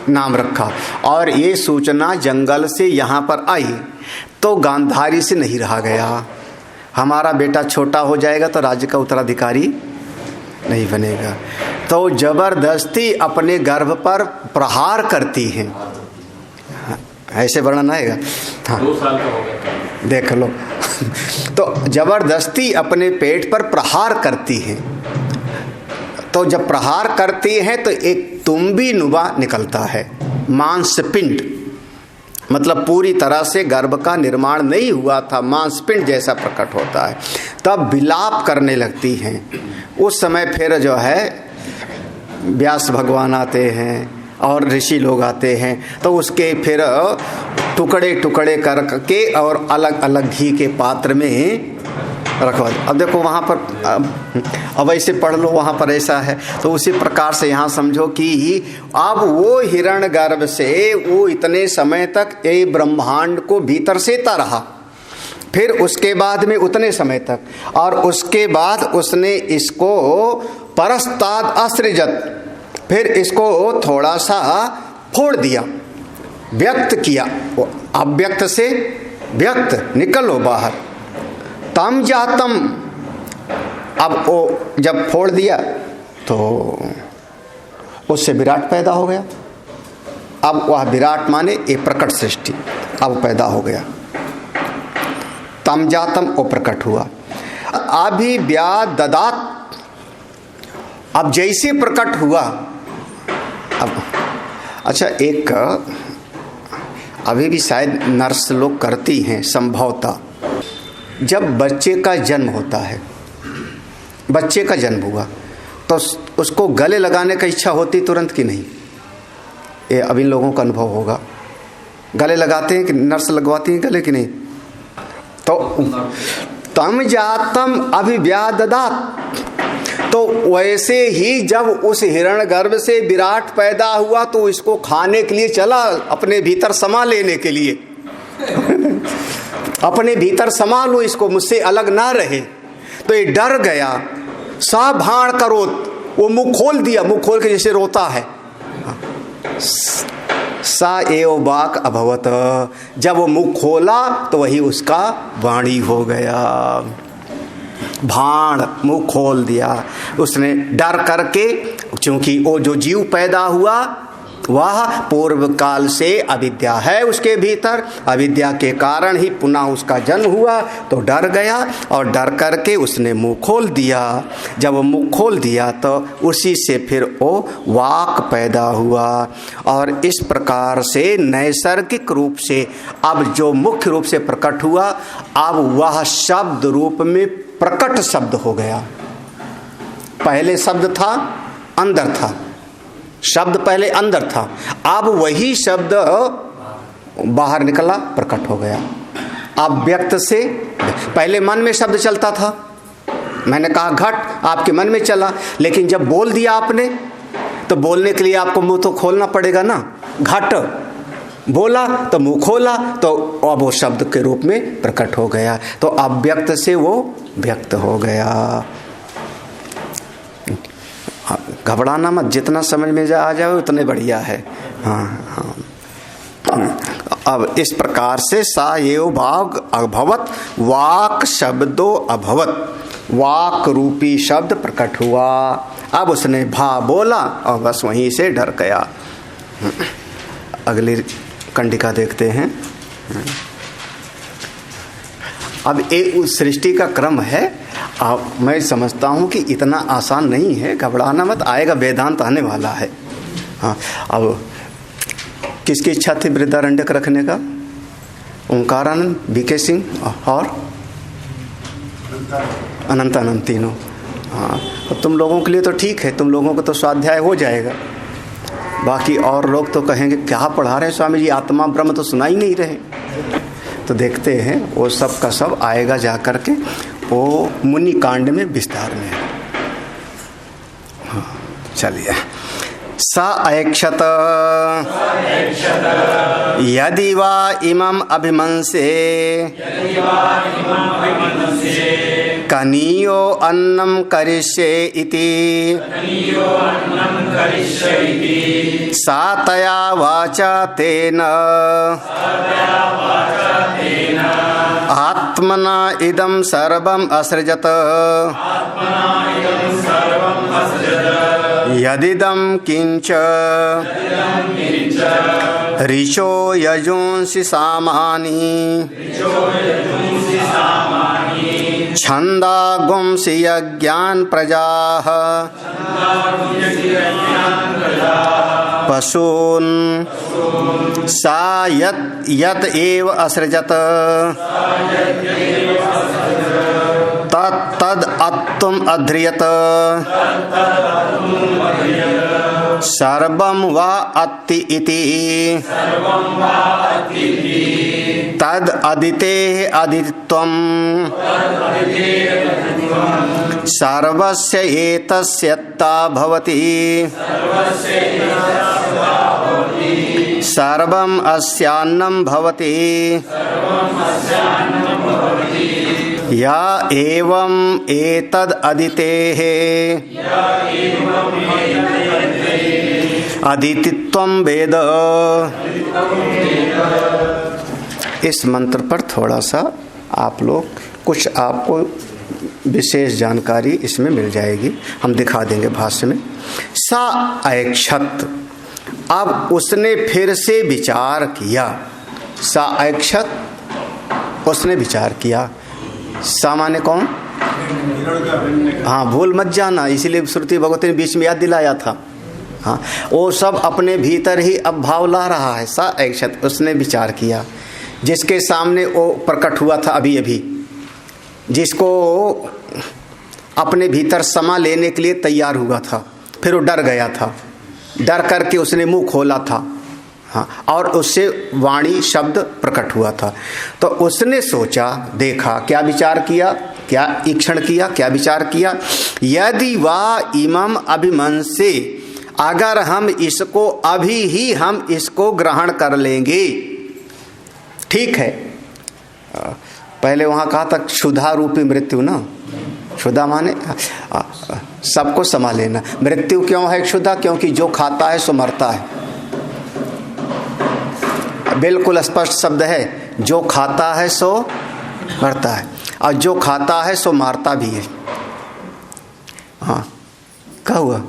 नाम रखा, और ये सूचना जंगल से यहाँ पर आई, तो गांधारी से नहीं रहा गया, हमारा बेटा छोटा हो जाएगा तो राज्य का उत्तराधिकारी नहीं बनेगा, तो जबरदस्ती अपने गर्भ पर प्रहार करती हैं। ऐसे वर्णन आएगा। हाँ, 2 साल का हो गया, देख लो। तो जबरदस्ती अपने पेट पर प्रहार करती हैं। तो जब प्रहार करती हैं तो एक तुम्बी नुमा निकलता है, मांसपिंड, मतलब पूरी तरह से गर्भ का निर्माण नहीं हुआ था, मांसपिंड जैसा प्रकट होता है। तब विलाप करने लगती हैं। उस समय फिर जो है व्यास भगवान आते हैं और ऋषि लोग आते हैं, तो उसके फिर टुकड़े टुकड़े करके और अलग अलग घी के पात्र में रखवा दो। अब देखो वहाँ पर, अब ऐसे पढ़ लो, वहाँ पर ऐसा है, तो उसी प्रकार से यहाँ समझो कि अब वो हिरण्यगर्भ से वो इतने समय तक ये ब्रह्मांड को भीतर सेता रहा, फिर उसके बाद में उतने समय तक, और उसके बाद उसने इसको परस्ताद असृजत, फिर इसको थोड़ा सा फोड़ दिया, व्यक्त किया, अव्यक्त से व्यक्त, निकलो बाहर। तम जातम, अब वो जब फोड़ दिया तो उससे विराट पैदा हो गया। अब वह विराट माने एक प्रकट सृष्टि अब पैदा हो गया। तम जातम वो प्रकट हुआ। अभिव्याददात, अब जैसे प्रकट हुआ, अब अच्छा एक अभी भी शायद नर्स लोग करती हैं संभवतः, जब बच्चे का जन्म होता है, बच्चे का जन्म हुआ तो उसको गले लगाने का इच्छा होती तुरंत कि नहीं? ये अब इन लोगों का अनुभव होगा, गले लगाते हैं कि नर्स लगवाती हैं गले कि नहीं? तो तम जातम अभिव्याददात, तो वैसे ही जब उस हिरण्यगर्भ से विराट पैदा हुआ तो इसको खाने के लिए चला, अपने भीतर समा लेने के लिए। अपने भीतर समा लो इसको, मुझसे अलग ना रहे। तो ये डर गया, सा भाण करोत, वो मुंह खोल दिया, मुंह खोल के जैसे रोता है। सा एव वाक अभवत, जब वो मुंह खोला तो वही उसका वाणी हो गया। भाण, मुंह खोल दिया उसने डर करके, क्योंकि वो जो जीव पैदा हुआ वह पूर्व काल से अविद्या है उसके भीतर, अविद्या के कारण ही पुनः उसका जन्म हुआ, तो डर गया और डर करके उसने मुंह खोल दिया। जब वो मुंह खोल दिया तो उसी से फिर वो वाक पैदा हुआ, और इस प्रकार से नैसर्गिक रूप से अब जो मुख्य रूप से प्रकट हुआ, अब वह शब्द रूप में प्रकट शब्द हो गया। पहले शब्द था, अंदर था, शब्द पहले अंदर था, अब वही शब्द बाहर निकला, प्रकट हो गया। अब व्यक्त से, पहले मन में शब्द चलता था, मैंने कहा घट, आपके मन में चला, लेकिन जब बोल दिया आपने तो बोलने के लिए आपको मुंह तो खोलना पड़ेगा ना। घट बोला तो मुंह खोला, तो अब वो शब्द के रूप में प्रकट हो गया, तो अव्यक्त से वो व्यक्त हो गया। घबराना मत, जितना समझ में आ जाए उतने बढ़िया है। हाँ हाँ। अब इस प्रकार से सा एव भाव अभवत वाक शब्दो अभवत, वाक रूपी शब्द प्रकट हुआ। अब उसने भा बोला और बस वहीं से डर गया। अगली कंडिका देखते हैं। अब एक सृष्टि का क्रम है। अब मैं समझता हूँ कि इतना आसान नहीं है, घबराना मत, आएगा, वेदांत आने वाला है। हाँ, अब किसकी इच्छा थी वृद्धारण्यक रखने का? ओंकारानंद, बीके सिंह और अनंतानंद तीनों। हाँ, तो तुम लोगों के लिए तो ठीक है, तुम लोगों को तो स्वाध्याय हो जाएगा। बाकी और लोग तो कहेंगे क्या पढ़ा रहे हैं स्वामी जी, आत्मा ब्रह्म तो सुना ही नहीं रहे। तो देखते हैं, वो सब का सब आएगा जा करके, वो मुनि कांड में विस्तार में है। हाँ, चलिए। स ऐक्षत यदि वा इमं अभिमंसे कनीयो अन्नं करिष्ये इति सा तया वाचा तेन आत्मना इदं सर्वम् असृजत यदिदं किंच ऋषो यजुंसि सामानि छंदागुंसि यज्ञान् प्रजाः पशून् सा यत् एव असृजत तद अत्तुम अध्रियत सर्वं वा अत्ति इति तद अदितेः अदित्वम् सर्वस्य एतस्यत्ता भवति सर्वम् अस्यान्नं भवति या एवं एतद् अदितेः अदितित्वं वेद। इस मंत्र पर थोड़ा सा आप लोग कुछ आपको विशेष जानकारी इसमें मिल जाएगी, हम दिखा देंगे भाष्य में। सा ऐक्षत, अब उसने फिर से विचार किया। सा ऐक्षत, उसने विचार किया। सामान्य कौन? हाँ, भूल मत जाना, इसीलिए श्रुति भगवती ने बीच में याद दिलाया था। हाँ, वो सब अपने भीतर ही अब भाव ला रहा है। सा ऐक्षत, उसने विचार किया, जिसके सामने वो प्रकट हुआ था अभी अभी, जिसको अपने भीतर समा लेने के लिए तैयार हुआ था, फिर वो डर गया था, डर करके उसने मुंह खोला था। हाँ, और उससे वाणी शब्द प्रकट हुआ था। तो उसने सोचा, देखा, क्या विचार किया, क्या ईक्षण किया, क्या विचार किया? यदि वा इमम अभिमंसे, अगर हम इसको अभी ही हम इसको ग्रहण कर लेंगे, ठीक है। पहले वहां कहा था क्षुधा रूपी मृत्यु ना, क्षुधा माने सबको समा लेना। मृत्यु क्यों है क्षुधा? क्योंकि जो खाता है सो मरता है। बिल्कुल स्पष्ट शब्द है, जो खाता है सो मरता है, और जो खाता है सो मारता भी है। हाँ, क्या हुआ?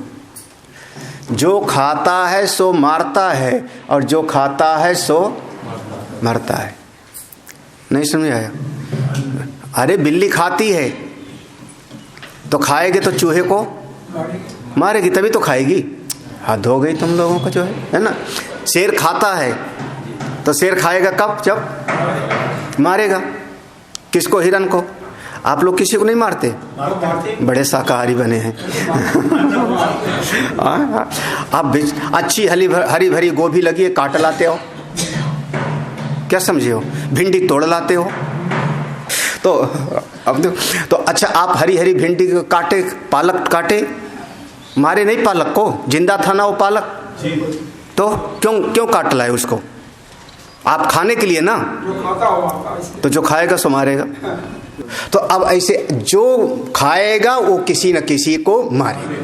जो खाता है सो मारता है, और जो खाता है सो मरता है। नहीं समझ आया? अरे बिल्ली खाती है तो खाएगी तो चूहे को मारेगी, तभी तो खाएगी। हद हो गई तुम लोगों का, जो है ना। शेर खाता है तो शेर खाएगा कब? जब मारेगा। किसको? हिरन को। आप लोग किसी को नहीं मारते? बड़े शाकाहारी बने हैं। आप अच्छी हरी भरी गोभी लगी है, काट लाते हो, क्या समझे हो? भिंडी तोड़ लाते हो। तो अब तो अच्छा, आप हरी हरी भिंडी को काटे, पालक काटे, मारे नहीं पालक को, जिंदा था ना वो पालक, तो क्यों काट लाए उसको? आप खाने के लिए ना, तो जो खाएगा सो मारेगा। तो अब ऐसे जो खाएगा वो किसी न किसी को मारेगा।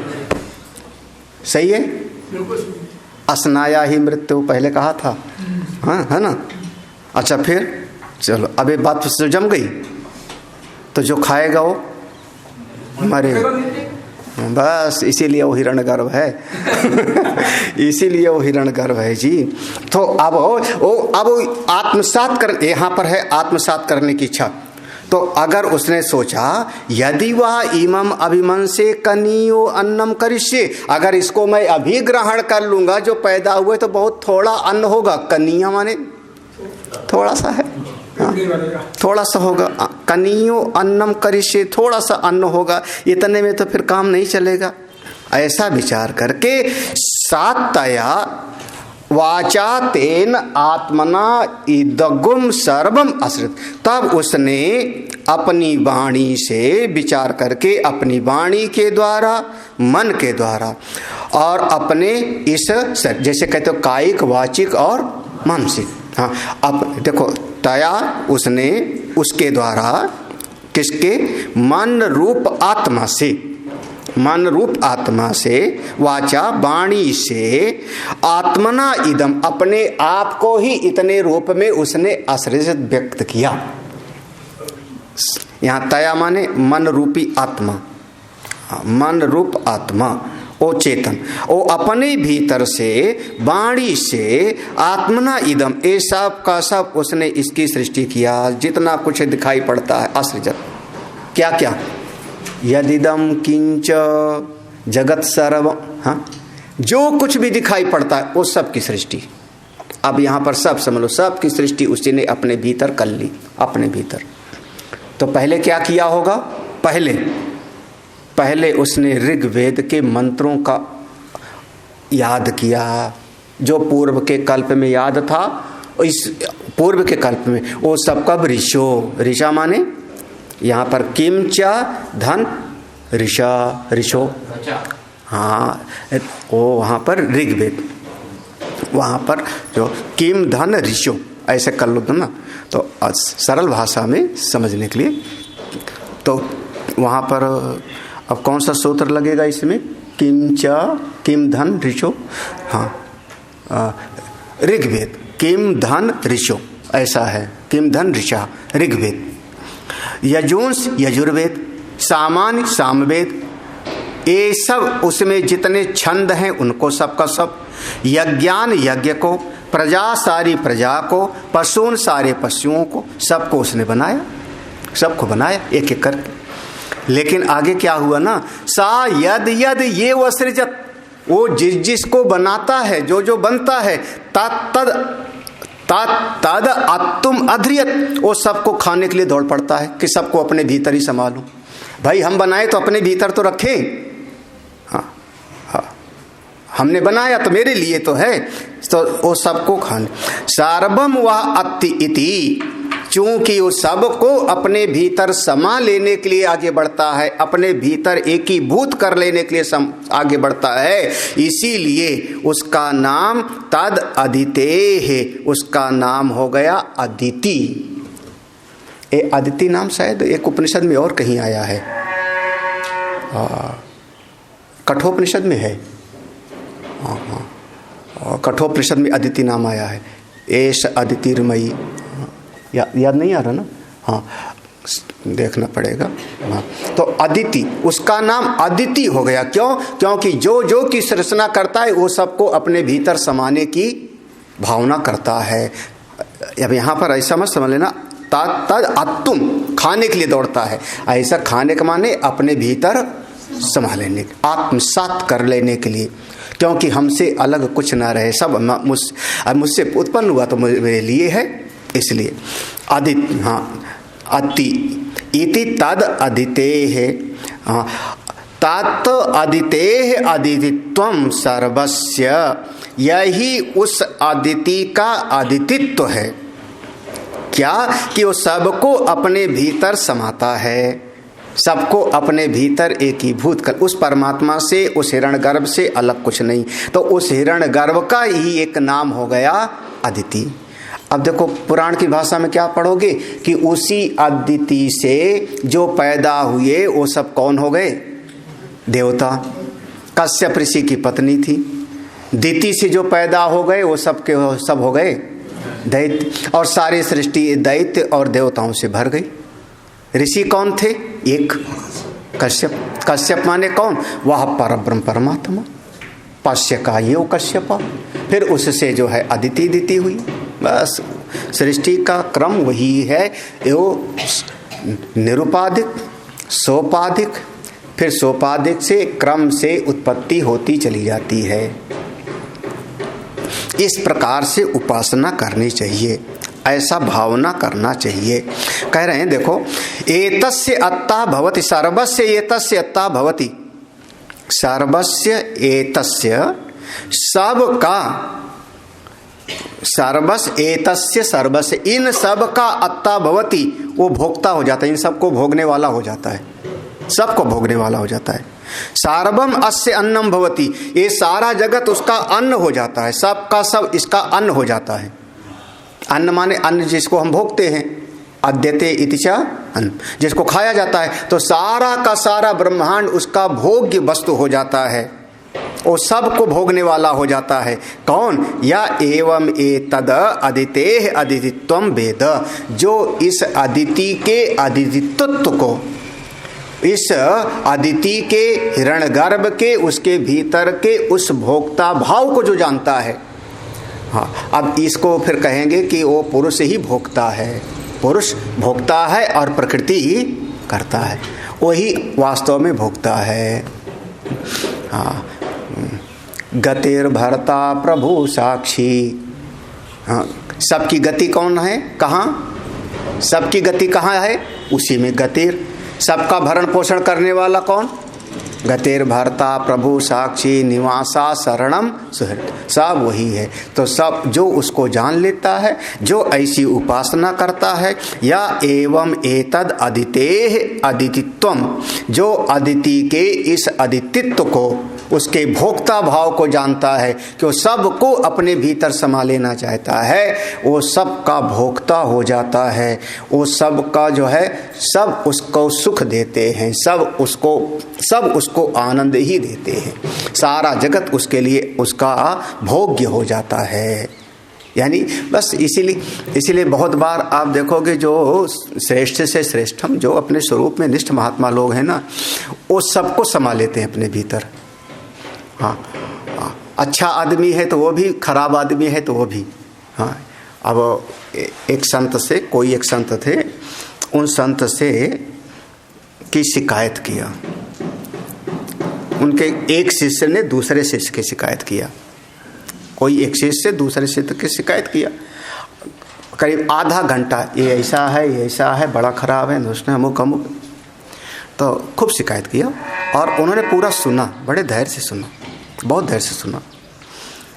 सही है? असनाया ही मृत्यु पहले कहा था, हाँ है ना। अच्छा फिर चलो, अब ये बात तो जम गई, तो जो खाएगा वो मरेगा, बस इसीलिए वो हिरण्यगर्भ है इसीलिए वो हिरण्यगर्भ है जी। तो अब आत्मसात कर, यहाँ पर है आत्मसात करने की इच्छा। तो अगर उसने सोचा यदि वह इमम अभिमंसे कनियो अन्नम करिष्ये, अगर इसको मैं अभी ग्रहण कर लूंगा, जो पैदा हुए तो बहुत थोड़ा अन्न होगा। कनिया माने थोड़ा सा है, हाँ, थोड़ा सा होगा। कनियो अन्नम करिष्ये, थोड़ा सा अन्न होगा, इतने में तो फिर काम नहीं चलेगा। ऐसा विचार करके सातया वाचा तेन आत्मना इदगुम सर्वम आश्रित, तब उसने अपनी वाणी से विचार करके, अपनी वाणी के द्वारा, मन के द्वारा, और अपने इस जैसे कहते हो कायिक, वाचिक और मानसिक, हाँ, अब देखो तया उसने, उसके द्वारा, किसके? मन रूप आत्मा से, मन रूप आत्मा से, वाचा वाणी से, आत्मना इदम, अपने आप को ही इतने रूप में उसने असृजित व्यक्त किया। यहाँ तया माने मन रूपी आत्मा, मन रूप आत्मा, ओ चेतन, ओ अपने भीतर से, वाणी से, आत्मना इदम, ये सब का सब उसने इसकी सृष्टि किया। जितना कुछ दिखाई पड़ता है असृजत, क्या क्या? यदिदम किंच जगत सर्व, हाँ, जो कुछ भी दिखाई पड़ता है वो सब की सृष्टि। अब यहाँ पर सब समझ लो, सब की सृष्टि उसी ने अपने भीतर कर ली, अपने भीतर। तो पहले क्या किया होगा? पहले उसने ऋग्वेद के मंत्रों का याद किया, जो पूर्व के कल्प में याद था। इस पूर्व के कल्प में वो सब कब? ऋषो, ऋषा माने यहाँ पर किमचा धन ऋषा, ऋषो, हाँ, वो वहाँ पर ऋग्वेद, वहाँ पर जो किम धन ऋषो ऐसे कर लो ना, तो सरल भाषा में समझने के लिए। तो वहाँ पर अब कौन सा सूत्र लगेगा इसमें? किमचा, किम धन ऋषो, हाँ, ऋग्वेद किम धन ऋषो ऐसा है, किम धन ऋषा ऋग्वेद। यजुंस यजुर्वेद, सामान्य सामवेद, ये सब उसमें जितने छंद हैं उनको सबका सब, यज्ञान यज्ञ को, प्रजा सारी प्रजा को, पशुन सारे पशुओं को, सबको उसने बनाया, सबको बनाया एक एक करके। लेकिन आगे क्या हुआ ना, सा यद यद ये वो सृजत, वो जिस जिसको बनाता है, जो जो बनता है, तद तद आत्म अध्रियत, वो सबको खाने के लिए दौड़ पड़ता है कि सबको अपने भीतर ही संभालूं। भाई हम बनाए तो अपने भीतर तो रखें, हाँ, हाँ, हमने बनाया तो मेरे लिए तो है, तो वो सबको खाने। सार्वम व अति इति, चूंकि वो सबको अपने भीतर समा लेने के लिए आगे बढ़ता है, अपने भीतर एकीभूत कर लेने के लिए आगे बढ़ता है, इसीलिए उसका नाम तद अदिते है, उसका नाम हो गया अदिति। ये अदिति नाम शायद एक उपनिषद में और कहीं आया है, कठोपनिषद में है, कठोपनिषद में अदिति नाम आया है। एष अदितिर्मयी, याद नहीं आ रहा ना, हाँ देखना पड़ेगा, हाँ। तो अदिति, उसका नाम अदिति हो गया, क्यों? क्योंकि जो जो की सृजना करता है वो सबको अपने भीतर समाने की भावना करता है। अब यहाँ पर ऐसा मत समझ लेना तद आत्म, खाने के लिए दौड़ता है, ऐसा खाने का माने अपने भीतर समा लेने, आत्मसात कर लेने के लिए, क्योंकि हमसे अलग कुछ ना रहे, सब मुझसे उत्पन्न हुआ तो मेरे लिए है, इसलिए अदिति, हाँ, अति इति तद अदिते है, हाँ, तत् अदिते अदितित्वम सर्वस्य, यही उस अदिति का अदितित्व है। क्या? कि वो सबको अपने भीतर समाता है, सबको अपने भीतर एकीभूत कर, उस परमात्मा से, उस हिरण्यगर्भ से अलग कुछ नहीं। तो उस हिरण्यगर्भ का ही एक नाम हो गया अदिति। अब देखो पुराण की भाषा में क्या पढ़ोगे कि उसी अदिति से जो पैदा हुए वो सब कौन हो गए? देवता। कश्यप ऋषि की पत्नी थी। दिति से जो पैदा हो गए वो सब के सब हो गए दैत्य, और सारी सृष्टि दैत्य और देवताओं से भर गई। ऋषि कौन थे? एक कश्यप। कश्यप माने कौन? वह परब्रह्म परमात्मा। पश्य का ये कश्यप, फिर उससे जो है अदिति दिति हुई। बस सृष्टि का क्रम वही है, वो निरुपाधिक, सोपाधिक, फिर सोपाधिक से क्रम से उत्पत्ति होती चली जाती है। इस प्रकार से उपासना करनी चाहिए, ऐसा भावना करना चाहिए। कह रहे हैं देखो, एतस्य अत्ता भवति, सर्वस्य एतस्य अत्ता भवति। सर्वस्य एतस्य, सब का, सर्वस एतस्य सर्वस्य, इन सब का अत्ता भवति, वो भोक्ता हो जाता है, इन सबको भोगने वाला हो जाता है, सबको भोगने वाला हो जाता है। सार्वम अस्य अन्नम भवति, ये सारा जगत उसका अन्न हो जाता है, सब का सब इसका अन्न हो जाता है। अन्न माने अन्न जिसको हम भोगते हैं, अद्यते इति च अन्न, जिसको खाया जाता है। तो सारा का सारा ब्रह्मांड उसका भोग्य वस्तु हो जाता है, वो सबको भोगने वाला हो जाता है। कौन? या एवं एतद अदितेः अदितित्वं वेद, जो इस अदिति के अदितित्व को, इस अदिति के हिरण्यगर्भ के, उसके भीतर के उस भोक्ता भाव को जो जानता है। हाँ, अब इसको फिर कहेंगे कि वो पुरुष ही भोक्ता है, पुरुष भोक्ता है और प्रकृति ही करता है, वही वास्तव में भोक्ता है। हाँ, गतिर भरता प्रभु साक्षी। हाँ, सबकी गति कौन है? कहाँ? सबकी गति कहाँ है? उसी में गतिर। सबका भरण पोषण करने वाला कौन? गतिर भरता प्रभु साक्षी निवासा शरणम सुहृद, सब वही है। तो सब जो उसको जान लेता है, जो ऐसी उपासना करता है, या एवं एतद अदितेः अदितित्वम, जो अदिति के इस अदितित्व को, उसके भोक्ता भाव को जानता है कि वो सबको अपने भीतर समा लेना चाहता है, वो सब का भोक्ता हो जाता है, वो सब का जो है सब उसको सुख देते हैं, सब उसको आनंद ही देते हैं, सारा जगत उसके लिए उसका भोग्य हो जाता है। यानी बस इसीलिए बहुत बार आप देखोगे जो श्रेष्ठ से श्रेष्ठम, जो अपने स्वरूप में निष्ठ महात्मा लोग हैं ना, वो सबको समा लेते हैं अपने भीतर। हाँ, अच्छा आदमी है तो वो भी, खराब आदमी है तो वो भी। हाँ, अब एक संत से, कोई एक संत थे, उन संत से की शिकायत किया, उनके एक शिष्य ने दूसरे शिष्य की शिकायत किया। कोई एक शिष्य से दूसरे शिष्य की शिकायत किया, करीब आधा घंटा, ये ऐसा है, ये ऐसा है, बड़ा खराब है, उसने अमुक अमुक, तो खूब शिकायत किया। और उन्होंने पूरा सुना, बड़े धैर्य से सुना, बहुत धैर्य से सुना।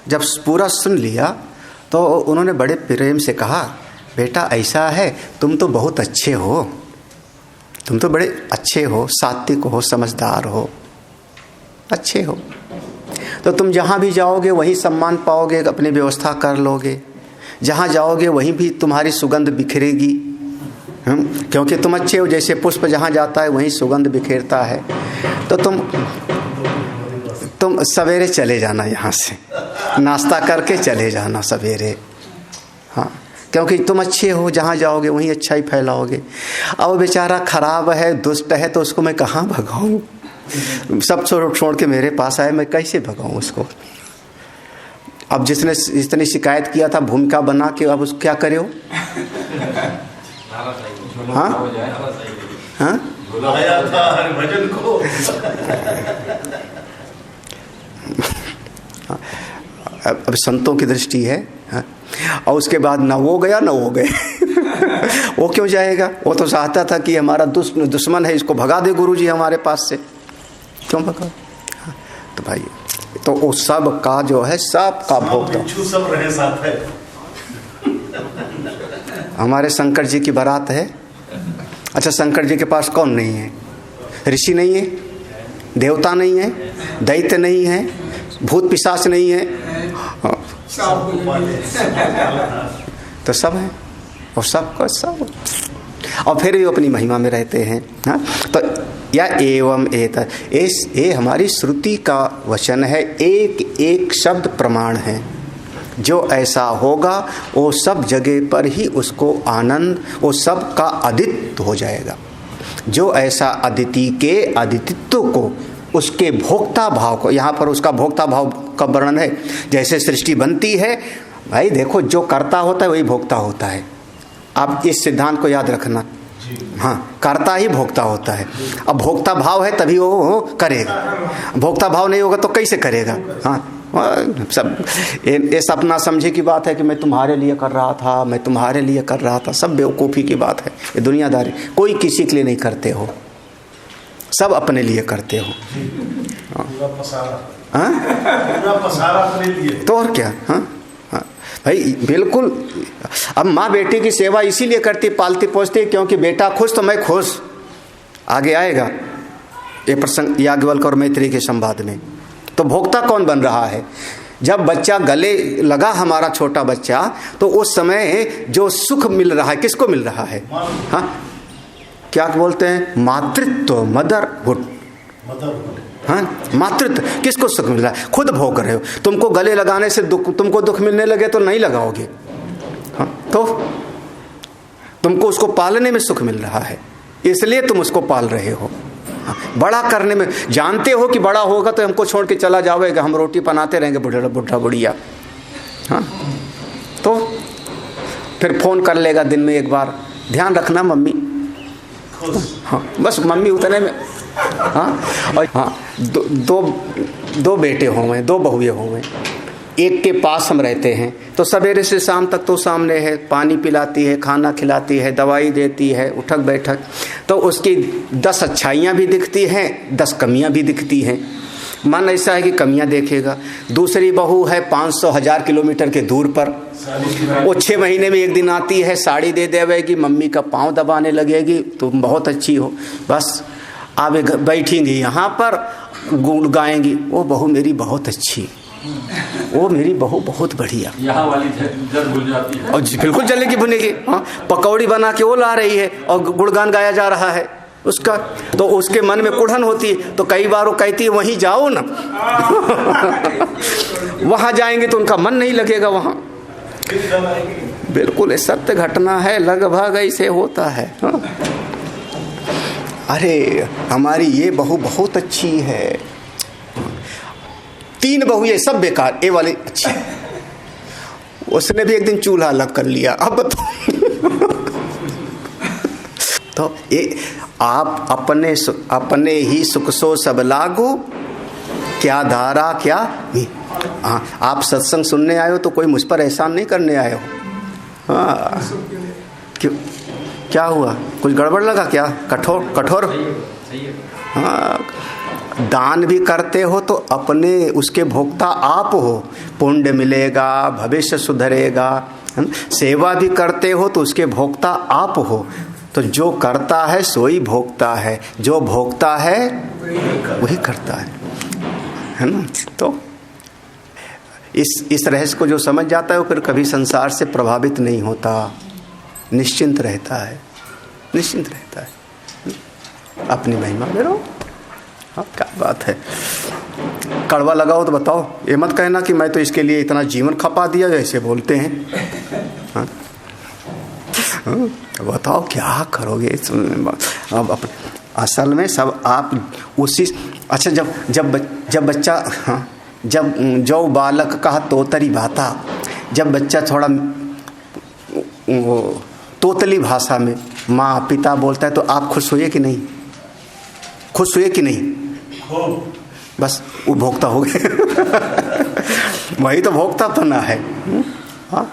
जब पूरा सुन लिया तो उन्होंने बड़े प्रेम से कहा, बेटा ऐसा है, तुम तो बहुत अच्छे हो, तुम तो बड़े अच्छे हो, सात्विक हो, समझदार हो, अच्छे हो, तो तुम जहाँ भी जाओगे वहीं सम्मान पाओगे, अपनी व्यवस्था कर लोगे, जहाँ जाओगे वहीं भी तुम्हारी सुगंध बिखरेगी, क्योंकि तुम अच्छे हो। जैसे पुष्प जहाँ जाता है वहीं सुगंध बिखेरता है। तो तुम सवेरे चले जाना यहाँ से, नाश्ता करके चले जाना सवेरे। हाँ, क्योंकि तुम अच्छे हो, जहाँ जाओगे वहीं अच्छा ही फैलाओगे। अब बेचारा खराब है, दुष्ट है, तो उसको मैं कहाँ भगाऊँ? सब छोड़ के मेरे पास आए, मैं कैसे भगाऊँ उसको? अब जिसने इतनी शिकायत किया था, भूमिका बना के अब उसको क्या करे हो? हाँ हाँ, भजन को अब संतों की दृष्टि है। हाँ? और उसके बाद ना वो गया ना वो गए। वो क्यों जाएगा? वो तो चाहता था कि हमारा दुश्मन है, इसको भगा दे गुरुजी हमारे पास से, क्यों भगा? हाँ, तो भाई तो वो सब का जो है, सब का भोग सब रहे साथ है। हमारे शंकर जी की बारात है। अच्छा, शंकर जी के पास कौन नहीं है? ऋषि नहीं है, देवता नहीं है, दैत्य नहीं है, भूत पिशाच नहीं है, तो सब है, और सब का सब, और फिर भी अपनी महिमा में रहते हैं। हाँ, तो या एवं एतत्, ये हमारी श्रुति का वचन है, एक एक शब्द प्रमाण है। जो ऐसा होगा वो सब जगह पर ही उसको आनंद, वो सब का अदित्य हो जाएगा। जो ऐसा अदिति के अदितित्व को, उसके भोक्ता भाव को, यहाँ पर उसका भोक्ता भाव का वर्णन है। जैसे सृष्टि बनती है, भाई देखो जो कर्ता होता है वही भोक्ता होता है। आप इस सिद्धांत को याद रखना। हाँ, कर्ता ही भोक्ता होता है। अब भोक्ता भाव है तभी वो करेगा, भोक्ता भाव नहीं होगा तो कैसे करेगा। हाँ, सब ये सपना समझे की बात है कि मैं तुम्हारे लिए कर रहा था, मैं तुम्हारे लिए कर रहा था, सब बेवकूफ़ी की बात है। ये दुनियादारी, कोई किसी के लिए नहीं करते हो, सब अपने लिए करते हो। तो और क्या। हाँ हाँ भाई, बिल्कुल। अब माँ बेटे की सेवा इसीलिए करती, पालती पोसती, क्योंकि बेटा खुश तो मैं खुश। आगे आएगा ये प्रसंग याज्ञवल्क्य और मैत्रेयी के संवाद में। तो भोक्ता कौन बन रहा है? जब बच्चा गले लगा, हमारा छोटा बच्चा, तो उस समय जो सुख मिल रहा है किसको मिल रहा है? हाँ, क्या बोलते हैं? मातृत्व, मदरहुड। हाँ, मातृत्व, किसको सुख मिल रहा है? खुद भोग रहे हो। तुमको गले लगाने से तुमको दुख मिलने लगे तो नहीं लगाओगे। हाँ, तो तुमको उसको पालने में सुख मिल रहा है, इसलिए तुम उसको पाल रहे हो। बड़ा करने में जानते हो कि बड़ा होगा तो हमको छोड़ के चला जाओगे, हम रोटी बनाते रहेंगे बुढ़ा बुढ़िया। हाँ, तो फिर फोन कर लेगा दिन में एक बार, ध्यान रखना मम्मी। हाँ, बस मम्मी उतने में। हाँ, और हाँ, दो बेटे होंगे, दो बहुएं होंगे, एक के पास हम रहते हैं तो सवेरे से शाम तक तो सामने है, पानी पिलाती है, खाना खिलाती है, दवाई देती है, उठक बैठक, तो उसकी 10 अच्छाइयाँ भी दिखती हैं, 10 कमियाँ भी दिखती हैं। मन ऐसा है कि कमियाँ देखेगा। दूसरी बहू है 500-1000 किलोमीटर के दूर पर, वो 6 महीने में एक दिन आती है, साड़ी दे देवेगी, मम्मी का पाँव दबाने लगेगी, तुम बहुत अच्छी हो, बस आप बैठेंगी यहाँ पर, गुण गाएंगी, वो बहू मेरी बहुत अच्छी, वो मेरी बहू बहुत बढ़िया, यहाँ वाली जल भूल जाती है और बिल्कुल जलने की भुनेगी। हाँ, पकौड़ी बना के वो ला रही है और गुणगान गाया जा रहा है उसका, तो उसके मन में कुढ़न होती है। तो कई बार वो कहती है वहीं जाओ ना। वहां जाएंगे तो उनका मन नहीं लगेगा वहां। बिल्कुल सत्य घटना है, लगभग ऐसे होता है। हाँ? अरे हमारी ये बहू बहुत अच्छी है, 3 बहू ये सब बेकार, ये वाली अच्छी। उसने भी एक दिन चूल्हा अलग कर लिया। अब तो ये आप अपने ही सुख सो सब लागू, क्या धारा क्या। हाँ, आप सत्संग सुनने आए हो तो कोई मुझ पर एहसान नहीं करने आए हो। हाँ, क्यों, क्या हुआ? कुछ गड़बड़ लगा क्या? कठोर। हाँ, दान भी करते हो तो अपने उसके भोक्ता आप हो, पुण्य मिलेगा, भविष्य सुधरेगा। सेवा भी करते हो तो उसके भोक्ता आप हो। तो जो करता है सोई भोक्ता है, जो भोक्ता है वही करता है ना। तो इस रहस्य को जो समझ जाता है वो फिर कभी संसार से प्रभावित नहीं होता, निश्चिंत रहता है, निश्चिंत रहता है। अपनी महिमा में रहो। हाँ, क्या बात है। कड़वा लगाओ तो बताओ, ये मत कहना कि मैं तो इसके लिए इतना जीवन खपा दिया, जैसे बोलते हैं। हाँ? हाँ, बताओ क्या करोगे। अब असल में सब आप उसी, अच्छा जब बच्चा, हाँ, जब जो बालक कहा तोतरी भाता, जब बच्चा थोड़ा वो तोतली भाषा में माँ पिता बोलता है तो आप खुश हुए कि नहीं? खुश हुए कि नहीं? बस वो भोक्ता हो गए। वही तो भोक्ता बना है। हाँ,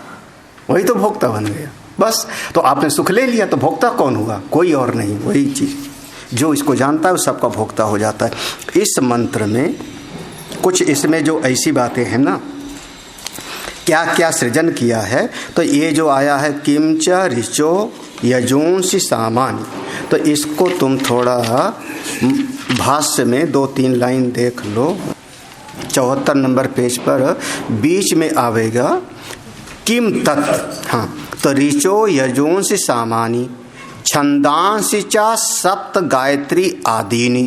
वही तो भोक्ता बन गया बस। तो आपने सुख ले लिया तो भोक्ता कौन हुआ? कोई और नहीं, वही चीज। जो इसको जानता है वो सबका भोक्ता हो जाता है। इस मंत्र में कुछ, इसमें जो ऐसी बातें हैं ना, क्या क्या सृजन किया है, तो ये जो आया है किंच ऋचो यजूंसि सामान्य, तो इसको तुम थोड़ा भाष्य में 2-3 लाइन देख लो। 74 नंबर पेज पर बीच में आवेगा किम तत्। हाँ, तो ऋचो यजूंसि सामान्य, छंदांसि च सप्त गायत्री आदीनि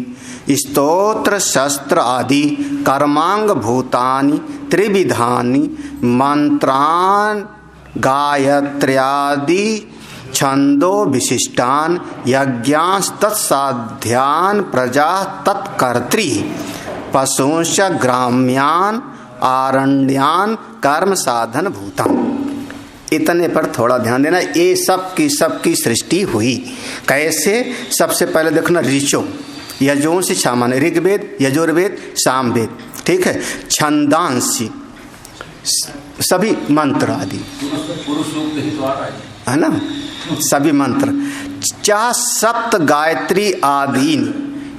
स्तोत्र शस्त्र आदि कर्मांग भूतानि त्रिविधानि मंत्रान गायत्र्यादि छंदो विशिष्टान यज्ञांस तत्साध्यान प्रजा तत्कर्त्री पशुंश ग्राम्यान आरण्यान कर्म साधन भूतान। इतने पर थोड़ा ध्यान देना। ये सब की सृष्टि हुई कैसे? सबसे पहले देखना ऋचो यजों से सामान्य ऋग्वेद यजुर्वेद सामवेद, ठीक है। छंदांसी सभी मंत्र आदि है ना, सभी मंत्र। चा सप्त गायत्री आदि,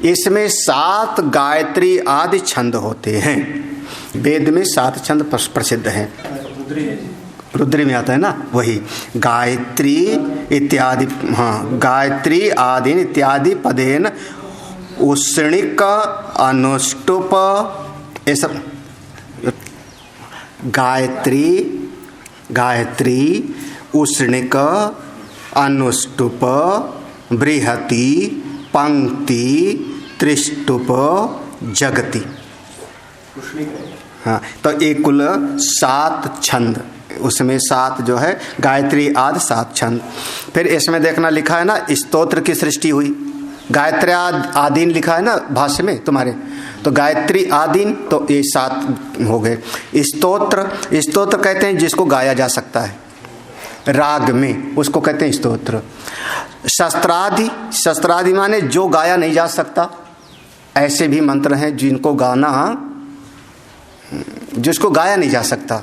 इसमें 7 गायत्री आदि छंद होते हैं। वेद में 7 छंद प्रसिद्ध हैं। रुद्री में आता है ना, वही गायत्री इत्यादि। हाँ, गायत्री आदि इत्यादि पदेन उष्णिक अनुष्टुप, ये सब गायत्री उष्णिक अनुष्टुप बृहति पंक्ति त्रिष्टुप जगति। हाँ, तो एक कुल 7 छंद, उसमें 7 जो है गायत्री आदि 7 छंद। फिर इसमें देखना लिखा है ना स्तोत्र की सृष्टि हुई। गायत्री आदीन लिखा है ना भाष्य में तुम्हारे, तो गायत्री आदीन तो ये 7 हो गए। स्तोत्र कहते हैं जिसको गाया जा सकता है राग में, उसको कहते हैं स्तोत्र। शस्त्रादि माने जो गाया नहीं जा सकता, ऐसे भी मंत्र हैं जिनको गाना, जिसको गाया नहीं जा सकता।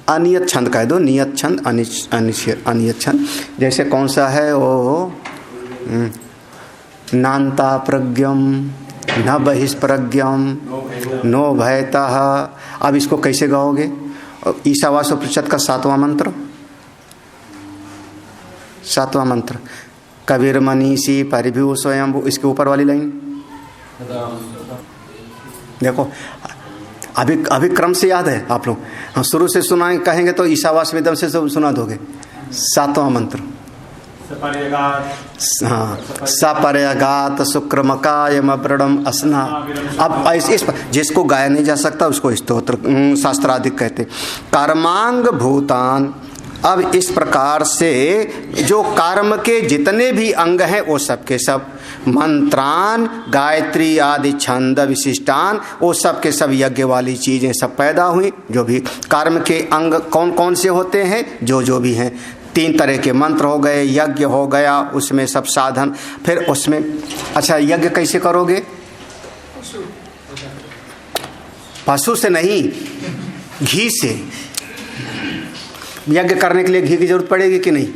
अनियत छंद कह दो, नियत छंद अनियत छंद। जैसे कौन सा है वो, नान्ता प्रज्ञम न बहिष्प्रज्ञम नो भयतः। अब इसको कैसे गाओगे? ईशावास्योपनिषद का 7वां मंत्र, 7वां मंत्र कबीर मनीषी परिभू स्वयं, इसके ऊपर वाली लाइन देखो। अभी क्रम से याद है आप लोग? हम शुरू से सुनाएं कहेंगे तो ईशावास्यवेदम से सुना दोगे। 7वां मंत्र, हाँ, सपर्यगात शुक्रमकायम व्रणम असना। अब इस जिसको गाया नहीं जा सकता उसको स्तोत्र शास्त्रादिक कहते। कर्मांग भूतान, अब इस प्रकार से जो कर्म के जितने भी अंग हैं वो सब के सब, मंत्रान गायत्री आदि छंद विशिष्टान, वो सब के सब यज्ञ वाली चीजें सब पैदा हुई। जो भी कर्म के अंग कौन कौन से होते हैं, जो भी हैं, 3 तरह के मंत्र हो गए, यज्ञ हो गया, उसमें सब साधन। फिर उसमें अच्छा यज्ञ कैसे करोगे? पशु से नहीं, घी से। यज्ञ करने के लिए घी की जरूरत पड़ेगी कि नहीं?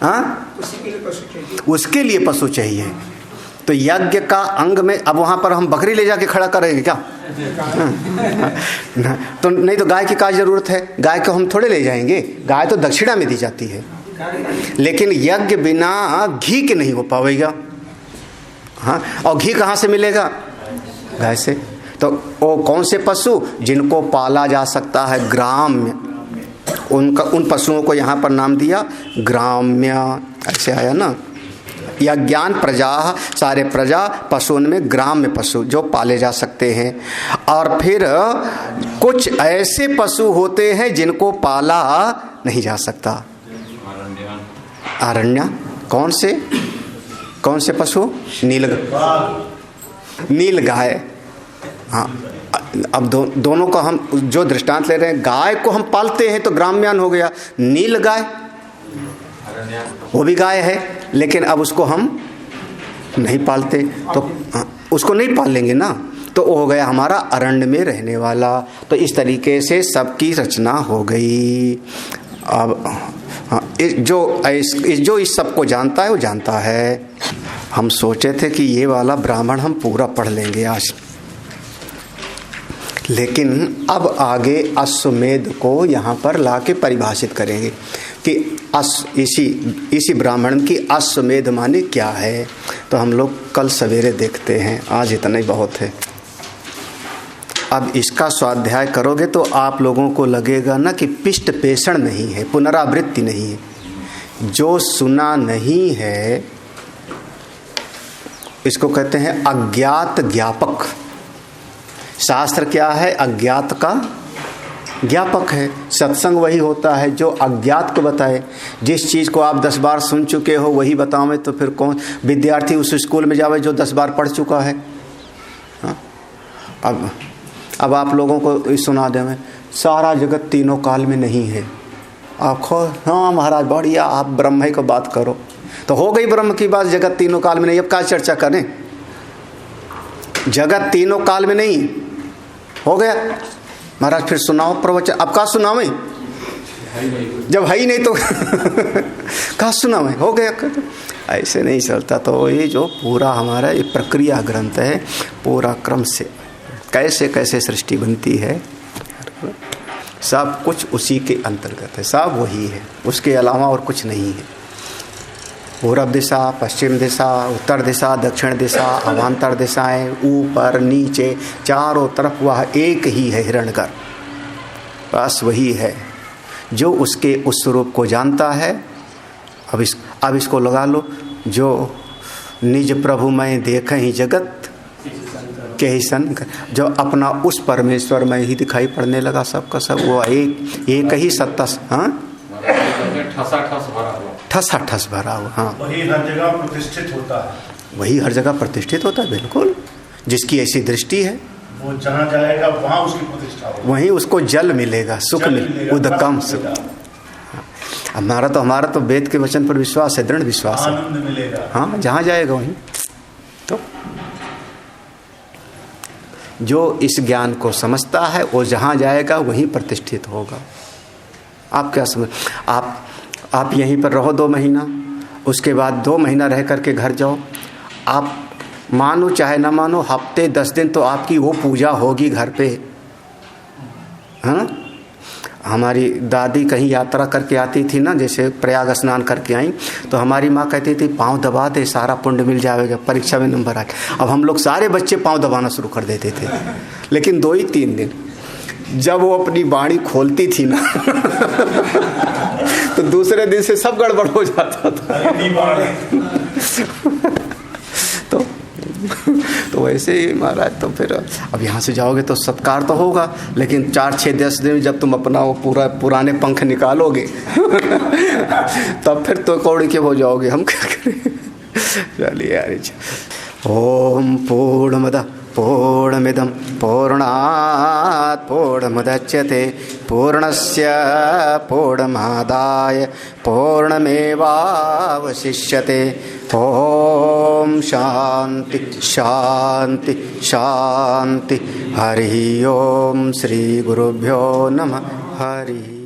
हाँ, उसके लिए पशु चाहिए। तो यज्ञ का अंग में, अब वहां पर हम बकरी ले जाके खड़ा करेंगे क्या? तो नहीं, तो गाय की क्या जरूरत है? गाय को हम थोड़े ले जाएंगे, गाय तो दक्षिणा में दी जाती है। लेकिन यज्ञ बिना घी के नहीं हो पाएगा। हाँ, और घी कहाँ से मिलेगा? गाय से। तो वो कौन से पशु? जिनको पाला जा सकता है ग्राम्य, उन पशुओं को यहाँ पर नाम दिया ग्राम्य। ऐसे आया ना, यज्ञान प्रजा, सारे प्रजा पशुओं में ग्राम्य पशु जो पाले जा सकते हैं। और फिर कुछ ऐसे पशु होते हैं जिनको पाला नहीं जा सकता। आरण्य, कौन से पशु? नील गाय। हाँ, अब दोनों को हम जो दृष्टांत ले रहे हैं, गाय को हम पालते हैं तो ग्राम्यान हो गया। नील गाय वो भी गाय है, लेकिन अब उसको हम नहीं पालते, तो उसको नहीं पालेंगे ना, तो वो हो गया हमारा अरण्य में रहने वाला। तो इस तरीके से सबकी रचना हो गई। अब हाँ, जो इस सब को जानता है वो जानता है। हम सोचे थे कि ये वाला ब्राह्मण हम पूरा पढ़ लेंगे आज, लेकिन अब आगे अश्वमेध को यहाँ पर लाके परिभाषित करेंगे कि इसी ब्राह्मण की अश्वमेध माने क्या है। तो हम लोग कल सवेरे देखते हैं, आज इतना ही बहुत है। अब इसका स्वाध्याय करोगे तो आप लोगों को लगेगा ना कि पिष्ट पेषण नहीं है, पुनरावृत्ति नहीं है। जो सुना नहीं है इसको कहते हैं अज्ञात ज्ञापक। शास्त्र क्या है? अज्ञात का ज्ञापक है। सत्संग वही होता है जो अज्ञात को बताए। जिस चीज़ को आप 10 बार सुन चुके हो वही बताओ, तो फिर कौन विद्यार्थी उस स्कूल में जावे जो 10 बार पढ़ चुका है? हाँ? अब आप लोगों को सुना दे में सारा जगत तीनों काल में नहीं है। आप खो हाँ महाराज बढ़िया, आप ब्रह्म को बात करो, तो हो गई ब्रह्म की बात। जगत तीनों काल में नहीं, अब क्या चर्चा करें? जगत तीनों काल में नहीं हो गया। महाराज फिर सुनाओ प्रवचन। अब क्या सुनावे जब है ही नहीं तो क्या सुनावे? हो गया। ऐसे नहीं चलता। तो ये जो पूरा हमारा ये प्रक्रिया ग्रंथ है, पूरा क्रम से कैसे कैसे सृष्टि बनती है, सब कुछ उसी के अंतर्गत है। सब वही है, उसके अलावा और कुछ नहीं है। पूरब दिशा, पश्चिम दिशा, उत्तर दिशा, दक्षिण दिशा, अवान्तर दिशाएं, ऊपर नीचे चारों तरफ वह एक ही है, हिरण्यगर्भ। बस वही है जो उसके उस स्वरूप को जानता है। अब इसको लगा लो, जो निज प्रभु मैं देखे ही जगत के ही सन, जो अपना उस परमेश्वर में ही दिखाई पड़ने लगा सबका सब, वो एक ही सत्ता। हाँ, ठसा ठस भरा हुआ। हाँ, वही हर जगह प्रतिष्ठित होता है। वही हर जगह प्रतिष्ठित होता है। बिल्कुल, जिसकी ऐसी दृष्टि है वो जहाँ जाएगा वहाँ उसकी प्रतिष्ठा होगी, वहीं उसको जल मिलेगा, सुख मिलेगा, उदकम सुख। हमारा तो वेद के वचन पर विश्वास है, दृढ़ विश्वास है। आनंद मिलेगा। हाँ, जहाँ जाएगा वहीं। तो जो इस ज्ञान को समझता है वो जहाँ जाएगा वहीं प्रतिष्ठित होगा। आप क्या समझ, आप यहीं पर रहो 2 महीना, उसके बाद 2 महीना रह करके घर जाओ। आप मानो चाहे ना मानो, हफ्ते 10 दिन तो आपकी वो पूजा होगी घर पे। हाँ, हमारी दादी कहीं यात्रा करके आती थी ना, जैसे प्रयाग स्नान करके आई, तो हमारी माँ कहती थी पाँव दबा दे, सारा पुण्य मिल जाएगा, परीक्षा में नंबर आए। अब हम लोग सारे बच्चे पाँव दबाना शुरू कर देते थे, लेकिन 2 ही 3 दिन। जब वो अपनी बाणी खोलती थी ना तो दूसरे दिन से सब गड़बड़ हो जाता था। तो वैसे ही महाराज, तो फिर अब यहाँ से जाओगे तो सत्कार तो होगा, लेकिन 4, 6, 10 दिन जब तुम अपना वो पूरा पुराने पंख निकालोगे तब फिर तो कौड़ी के हो जाओगे। हम क्या करें? चलिए यार। ओम पूर्णमदः पूर्णमिदं पूर्णात् पूर्णमुदच्यते पूर्णस्य पूर्णमादाय पूर्णमेवावशिष्यते। ओम शांति शांति शांति। हरि ओम। श्री गुरुभ्यो नमः। हरि